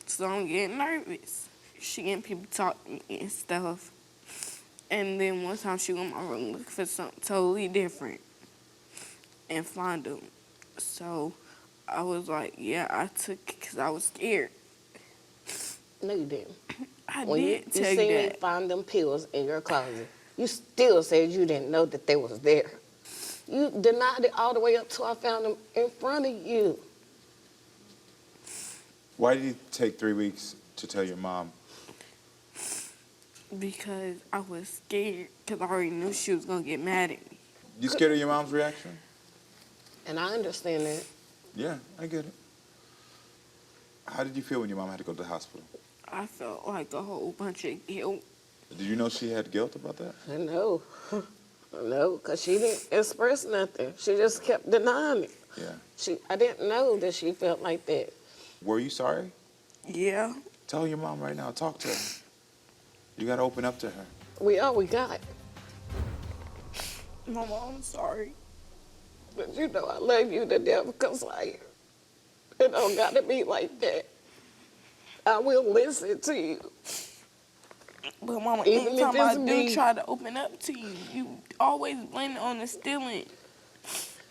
So I'm getting nervous. She getting people talk to me and stuff. And then one time she went in my room looking for something totally different and find them. So I was like, yeah, I took it because I was scared. No, you didn't. I when did tell you you seen that. me find them pills in your closet, you still said you didn't know that they was there. You denied it all the way up till I found them in front of you. Why did it take 3 weeks to tell your mom? Because I was scared because I already knew she was going to get mad at me. You scared of your mom's reaction? And I understand that. Yeah, I get it. How did you feel when your mom had to go to the hospital? I felt like a whole bunch of guilt. Did you know she had guilt about that? I know. I know, because she didn't express nothing. She just kept denying it. Yeah. I didn't know that she felt like that. Were you sorry? Yeah. Tell your mom right now. Talk to her. You got to open up to her. We got. Mama, I'm sorry. But you know I love you to death, because it don't got to be like that. I will listen to you. But Mama, Even anytime if I it's do me. try to open up to you, you always blame it on the stealing.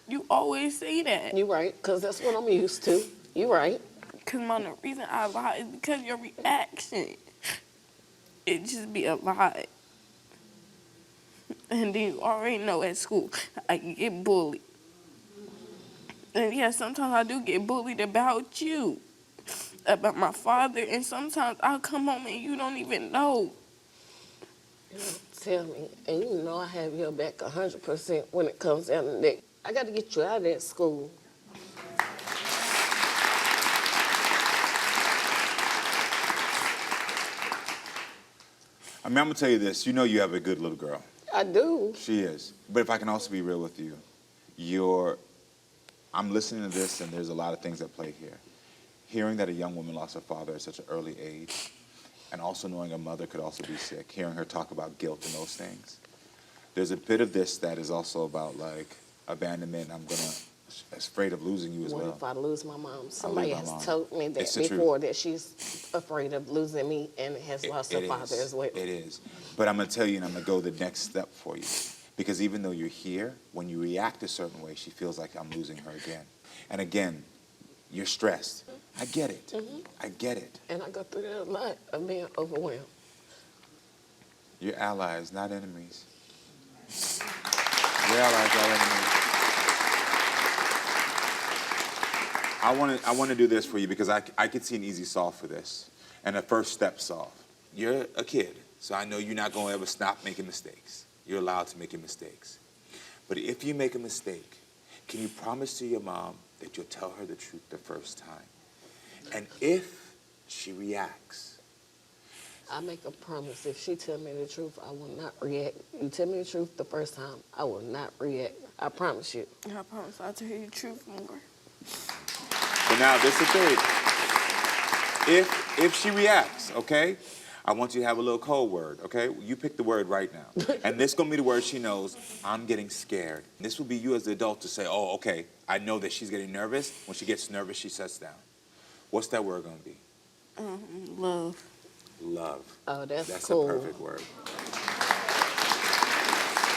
You always say that. You right, because that's what I'm used to. You right. Because, Mom, the reason I lie is because your reaction. It just be a lie. And then you already know at school, I can get bullied. And yeah, sometimes I do get bullied about you, about my father, and sometimes I'll come home and you don't even know. You know, tell me, and you know I have your back 100% when it comes down to that. I got to get you out of that school. I mean, I'm going to tell you this. You know you have a good little girl. I do. She is. But if I can also be real with you, I'm listening to this, and there's a lot of things at play here. Hearing that a young woman lost her father at such an early age, and also knowing a mother could also be sick, hearing her talk about guilt and those things. There's a bit of this that is also about, like, abandonment. I'm afraid of losing you as well. What if I lose my mom? Somebody my has mom. told me that It's the before, truth. that she's afraid of losing me and has lost her father as well. It is. But I'm going to tell you, and I'm going to go the next step for you. Because even though you're here, when you react a certain way, she feels like I'm losing her again. And again, you're stressed. I get it. I get it. And I go through that a lot of being overwhelmed. You're allies, not enemies. You're allies, not enemies. I want to do this for you because I could see an easy solve for this. And a first step solve. You're a kid, so I know you're not going to ever stop making mistakes. You're allowed to make your mistakes. But if you make a mistake, can you promise to your mom that you'll tell her the truth the first time? And if she reacts, I make a promise. If she tell me the truth, I will not react. You tell me the truth the first time, I will not react. I promise you. I promise I'll tell you the truth more. but now this is the thing. If she reacts, okay? I want you to have a little code word, okay? You pick the word right now. And this gonna be the word she knows. I'm getting scared. This will be you as the adult to say, oh, okay, I know that she's getting nervous. When she gets nervous, she shuts down. What's that word gonna be? Love. Love. Oh, that's That's cool. a perfect word.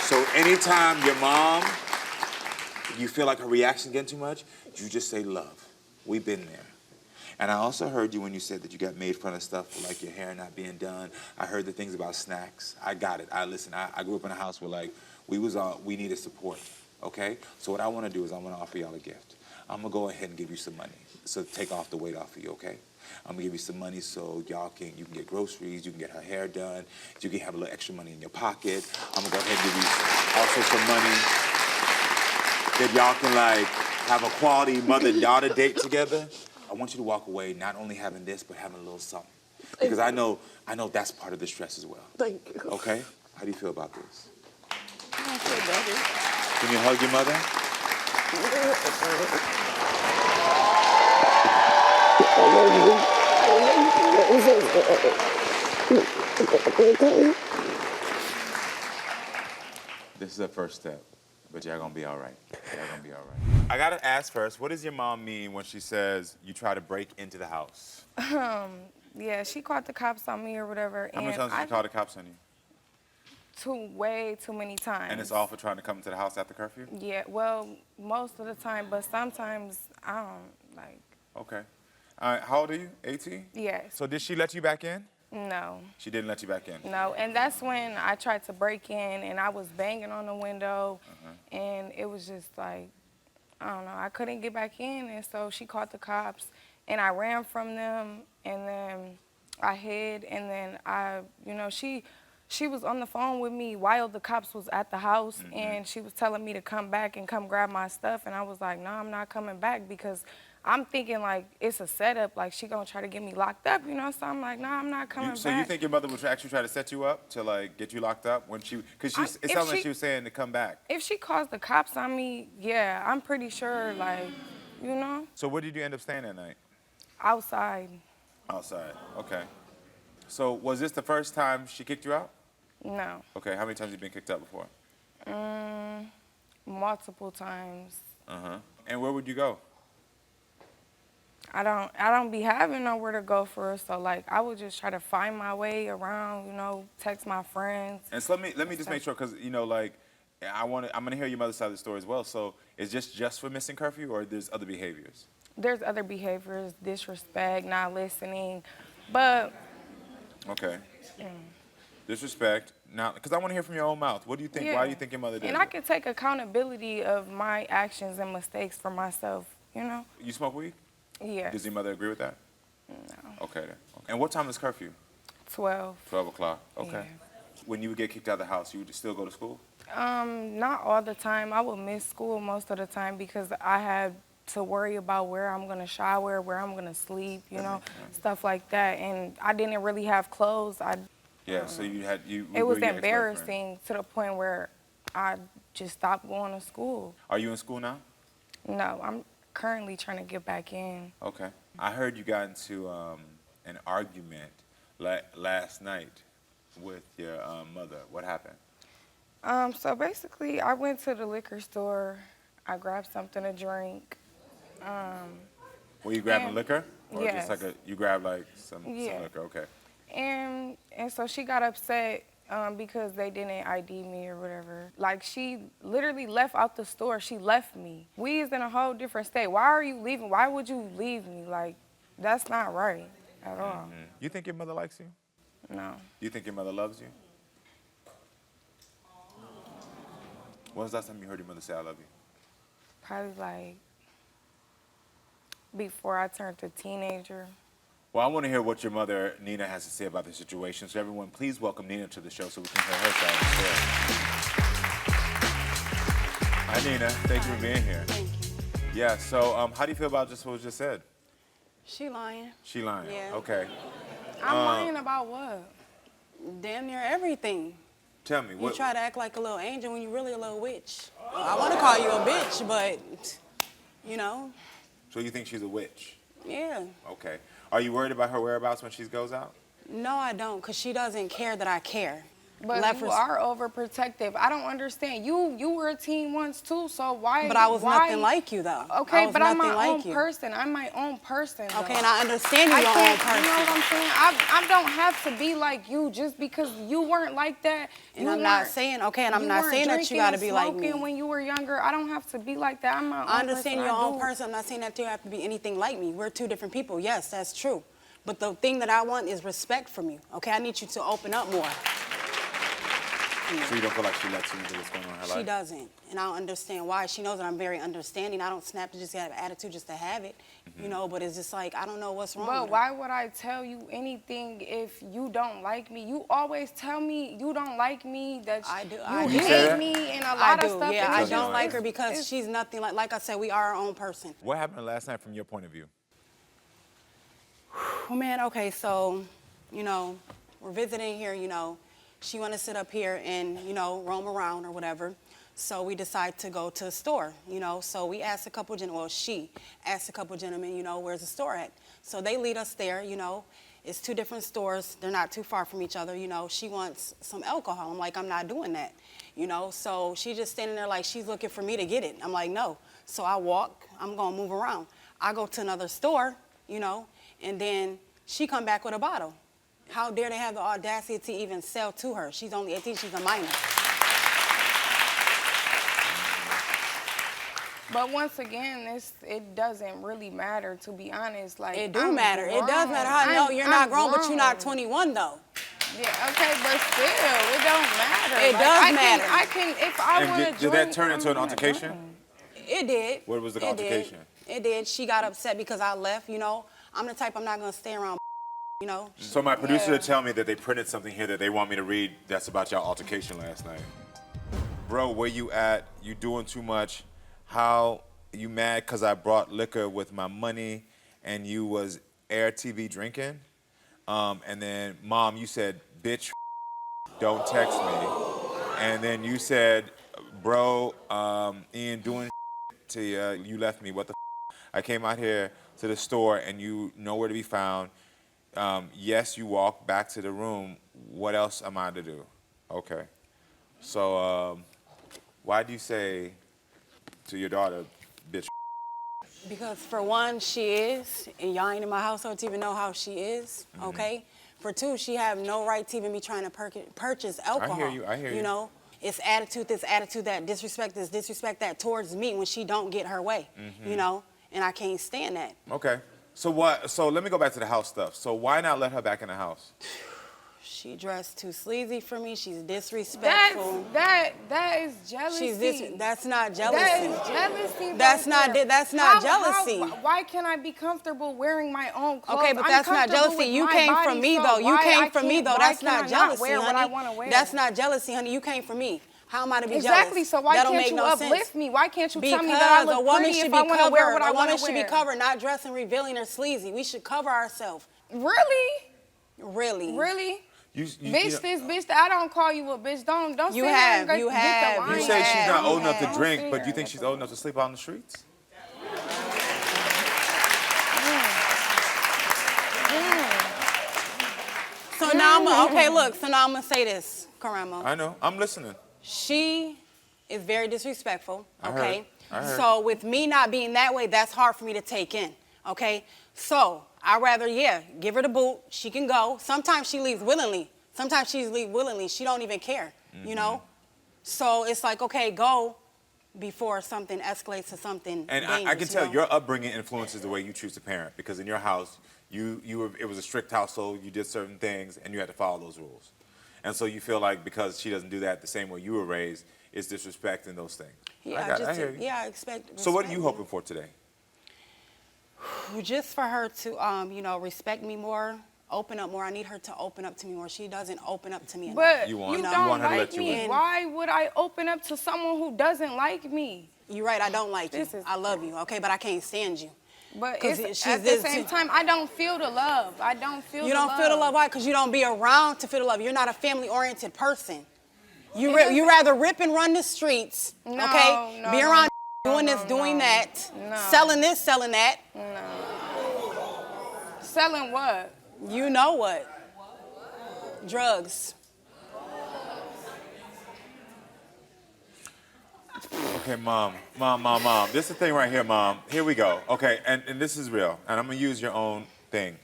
So anytime your mom, you feel like her reaction getting too much, you just say love. We've been there. And I also heard you when you said that you got made fun of stuff like your hair not being done. I heard the things about snacks. I got it. I grew up in a house where like we needed support. Okay? So what I want to do is I want to offer y'all a gift. I'm gonna go ahead and give you some money. So take off the weight off of you, okay? I'm gonna give you some money so you can get groceries, you can get her hair done, you can have a little extra money in your pocket. I'm gonna go ahead and give you also some money that y'all can like have a quality mother-daughter date together. I want you to walk away not only having this, but having a little something. Because I know that's part of the stress as well. Thank you. Okay? How do you feel about this? I feel better. Can you hug your mother? This is the first step, but y'all gonna be all right. Y'all gonna be all right. I gotta ask first, what does your mom mean when she says you try to break into the house? Yeah, she called the cops on me or whatever. How many times did she call the cops on you? Way too many times. And it's all for trying to come into the house after curfew? Yeah, well, most of the time, but sometimes I don't, like. Okay. All right, how old are you? 18? Yes. So did she let you back in? No. She didn't let you back in? No, and that's when I tried to break in, and I was banging on the window, and it was just like, I don't know, I couldn't get back in, and so she called the cops, and I ran from them, and then I hid, and then she was on the phone with me while the cops was at the house, and she was telling me to come back and come grab my stuff, and I was like, no, I'm not coming back, because I'm thinking like it's a setup, like she gonna try to get me locked up, so I'm like, no, I'm not coming back. So you think your mother would actually try to set you up to like get you locked up when because it sounds like she was saying to come back. If she calls the cops on me, yeah, I'm pretty sure, like, So where did you end up staying that night? Outside. Outside, okay. So was this the first time she kicked you out? No. Okay, how many times have you been kicked out before? Multiple times. And where would you go? I don't be having nowhere to go for it, so like I would just try to find my way around, text my friends. And so let me just make sure, because like I'm gonna hear your mother's side of the story as well. So is this just for missing curfew, or there's other behaviors? There's other behaviors, disrespect, not listening, but. Okay. Disrespect. Now, because I want to hear from your own mouth. What do you think? Yeah. Why do you think your mother did And it? I can take accountability of my actions and mistakes for myself, You smoke weed? Yeah. Does your mother agree with that? No. Okay then. Okay. And what time is curfew? 12. 12 o'clock. Okay. Yeah. When you would get kicked out of the house, you would still go to school? Not all the time. I would miss school most of the time because I had to worry about where I'm gonna shower, where I'm gonna sleep, stuff like that. And I didn't really have clothes. Yeah, so you had It was embarrassing to the point where I just stopped going to school. Are you in school now? No, I'm currently trying to get back in. Okay. I heard you got into an argument last night with your mother. What happened? So basically, I went to the liquor store. I grabbed something to drink. Were you grabbing liquor? Or yes. just you grabbed some liquor? Okay. And so she got upset because they didn't ID me or whatever. Like, she literally left out the store. She left me. We is in a whole different state. Why are you leaving? Why would you leave me? Like, that's not right at all. You think your mother likes you? No. You think your mother loves you? When was the last time you heard your mother say, I love you? Probably like before I turned a teenager. Well, I want to hear what your mother, Nina, has to say about the situation. So everyone, please welcome Nina to the show so we can hear her side of the story. Hi, Nina. Thank you for being here. Thank you. Yeah, so how do you feel about just what was just said? She lying. She lying. Yeah. Okay. I'm lying about what? Damn near everything. Tell me. You try to act like a little angel when you're really a little witch. I want to call you a bitch, but, So you think she's a witch? yeah. Okay. Are you worried about her whereabouts when she goes out? No, I don't, because she doesn't care that I care. But Left you her- are overprotective. I don't understand. You were a teen once too, so why? But I was why? nothing like you, though. Okay, I was but I'm my nothing like own you. person. I'm my own person. Though. Okay, and I understand you're your own can't- person. You know what I'm saying? I don't have to be like you just because you weren't like that. And you I'm not weren't- saying, okay, and I'm you not weren't saying that you drinking gotta and be like me. smoking when you were younger. I don't have to be like that. I'm my own I understand person. you're your I own do. person. I'm not saying that you have to be anything like me. We're two different people. Yes, that's true. But the thing that I want is respect from you. Okay, I need you to open up more. So you don't feel like she lets you into what's going on in her life? She doesn't, and I don't understand why. She knows that I'm very understanding. I don't snap to just have an attitude just to have it, you know, but it's just like, I don't know what's wrong with But her. why would I tell you anything if you don't like me? You always tell me you don't like me, that I do. you hate me and a lot of stuff. Yeah, and I it's don't just- like her it's- because it's- she's nothing like I said, we are our own person. What happened last night from your point of view? Well, man, okay, so, you know, we're visiting here, you know. She want to sit up here and, you know, roam around or whatever. So we decide to go to a store, you know. So we asked a couple gentlemen, well, she asked a couple gentlemen, you know, where's the store at? So they lead us there, you know. It's two different stores. They're not too far from each other, you know. She wants some alcohol. I'm like, I'm not doing that, you know. So she just standing there like she's looking for me to get it. I'm like, no. So I walk. I'm going to move around. I go to another store, you know, and then she come back with a bottle. How dare they have the audacity to even sell to her? She's only 18, she's a minor. But once again, it doesn't really matter, to be honest. Like It do I'm matter. It does grown. matter. How no, you're not I'm grown, but you're not 21 though. Yeah, okay, but still, it don't matter. It Like, does I matter. I can, if I want to drink. Did that turn into an altercation? It did. What was the It did. altercation? It did. She got upset because I left, you know. I'm the type I'm not gonna stay around, you know. So my producer tell me that they printed something here that they want me to read that's about y'all altercation last night. Bro, where you at? You doing too much? How you mad because I brought liquor with my money and you was Air TV drinking? And then, Mom, you said, bitch, don't text me. And then you said, bro, Ian doing to you, you left me, what the I came out here to the store and you nowhere to be found. Yes, you walked back to the room. What else am I to do? Okay. So why do you say to your daughter, bitch? Because for one, she is, and y'all ain't in my household to even know how she is, okay? For two, she have no right to even be trying to purchase alcohol. I hear you. You know, it's attitude this, attitude that, disrespect this, disrespect that towards me when she don't get her way, you know? And I can't stand that. Okay. So what? So let me go back to the house stuff. So why not let her back in the house? She dressed too sleazy for me. She's disrespectful. That is jealousy. That's not jealousy. That is jealousy. That's not jealousy. Why can't I be comfortable wearing my own clothes? Okay, but I'm that's not comfortable jealousy. with You my came body, from me so though. You why came I from me can't- though. why That's can I not jealousy, wear honey. what I want to wear? That's not jealousy, honey. You came from me. How am I to be Exactly. jealous? So why That don't can't make you no uplift sense. me? Why can't you Because tell me that I a look woman pretty should if be I want to wear covered. what I A want woman to should be wear? covered, not dressing revealing or sleazy. We should cover ourselves. Really? Really? Really? You Bitch, this bitch. I don't call you a bitch. Don't You sit here have, and get you the have. line. You say she's not old enough to Don't drink, sit but you here. think she's old enough to sleep out on the streets? So now so now I'm gonna say this, Karamo. I know. I'm listening. She is very disrespectful, okay? I heard. So with me not being that way, that's hard for me to take in, okay? So I'd rather, give her the boot. She can go. Sometimes she leaves willingly. Sometimes she leaves willingly. She don't even care, you know? So it's like, okay, go before something escalates to something And dangerous, I can tell you know? your upbringing influences the way you choose to parent, because in your house, it was a strict household. You did certain things, and you had to follow those rules. And so you feel like because she doesn't do that the same way you were raised, it's disrespecting those things. Yeah, I hear you. I expect. So what are you respect. hoping for today? Just for her to, respect me more, open up more. I need her to open up to me more. She doesn't open up to me enough. But You you, want- you don't want her to like let you me. in. Why would I open up to someone who doesn't like me? You're right, I don't like you. I love you, okay, but I can't stand you. But 'Cause it's, she's at the this- same time, I don't feel the love. I don't feel You the don't love. feel the love, why? Because you don't be around to feel the love. You're not a family-oriented person. You It you rather rip and run the streets, No, okay? no, be no, around no, doing no, this, doing no. that, No. selling this, selling that. Selling what? You know what? Drugs. Okay, mom. This is the thing right here, mom. Here we go. Okay, and this is real, and I'm gonna use your own thing.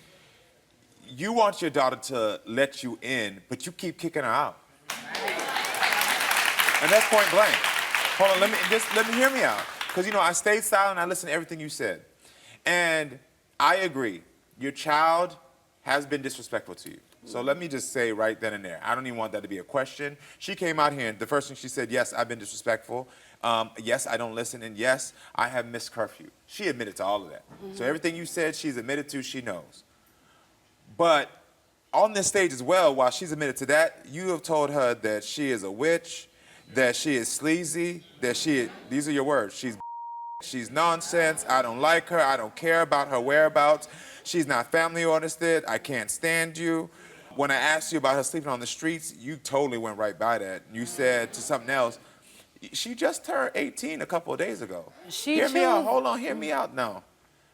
You want your daughter to let you in, but you keep kicking her out. And that's point blank. Hold on, let me hear me out. Because, I stayed silent, I listened to everything you said. And I agree, your child has been disrespectful to you. So let me just say right then and there, I don't even want that to be a question. She came out here and the first thing she said, yes, I've been disrespectful. Yes, I don't listen, and yes, I have missed curfew. She admitted to all of that. So everything you said, she's admitted to, she knows. But on this stage as well, while she's admitted to that, you have told her that she is a witch, that she is sleazy, that these are your words, she's nonsense, I don't like her, I don't care about her whereabouts, she's not family oriented, I can't stand you. When I asked you about her sleeping on the streets, you totally went right by that. You said to something else, she just turned 18 a couple of days ago. Hear me out, hold on, hear me out now.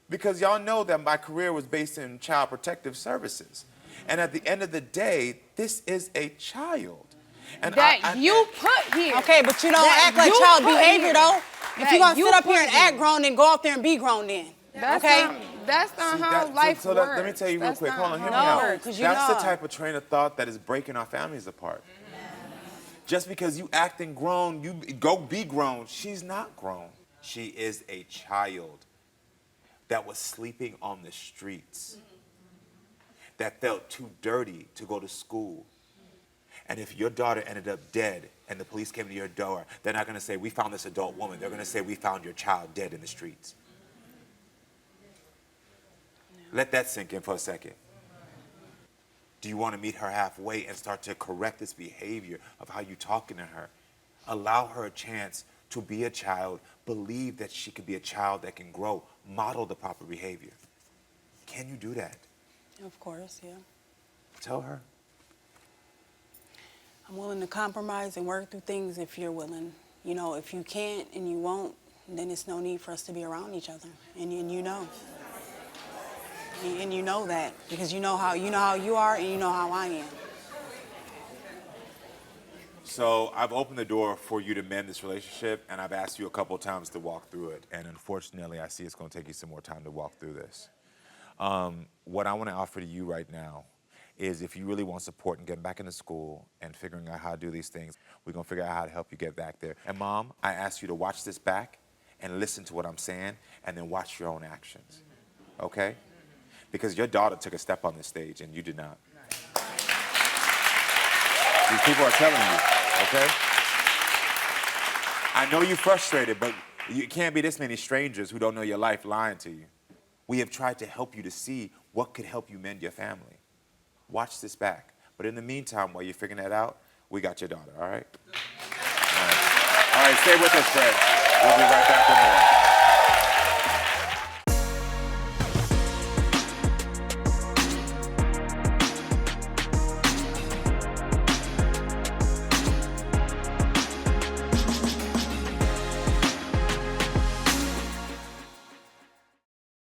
Because y'all know that my career was based in child protective services. And at the end of the day, this is a child. And you put here. Okay, but you don't act like child behavior, though. If you're going to sit up here and act grown, then go out there and be grown then. That's not how life works. Let me tell you real quick. Hold on, hear me out. That's the type of train of thought that is breaking our families apart. Just because you acting grown, you go be grown. She's not grown. She is a child that was sleeping on the streets, that felt too dirty to go to school. And if your daughter ended up dead and the police came to your door, they're not going to say, we found this adult woman. They're going to say, we found your child dead in the streets. Let that sink in for a second. Do you want to meet her halfway and start to correct this behavior of how you're talking to her? Allow her a chance to be a child, believe that she could be a child that can grow, model the proper behavior. Can you do that? Of course, yeah. Tell her. I'm willing to compromise and work through things if you're willing. If you can't and you won't, then it's no need for us to be around each other. And you know. And you know that because you know how you are and you know how I am. So I've opened the door for you to mend this relationship, and I've asked you a couple of times to walk through it. And unfortunately, I see it's going to take you some more time to walk through this. What I want to offer to you right now is if you really want support in getting back into school and figuring out how to do these things, we're going to figure out how to help you get back there. And Mom, I ask you to watch this back and listen to what I'm saying and then watch your own actions, okay? Because your daughter took a step on this stage and you did not. These people are telling you, okay? I know you're frustrated, but you can't be this many strangers who don't know your life lying to you. We have tried to help you to see what could help you mend your family. Watch this back. But in the meantime, while you're figuring that out, we got your daughter, all right? All right, stay with us, Fred. We'll be right back with more.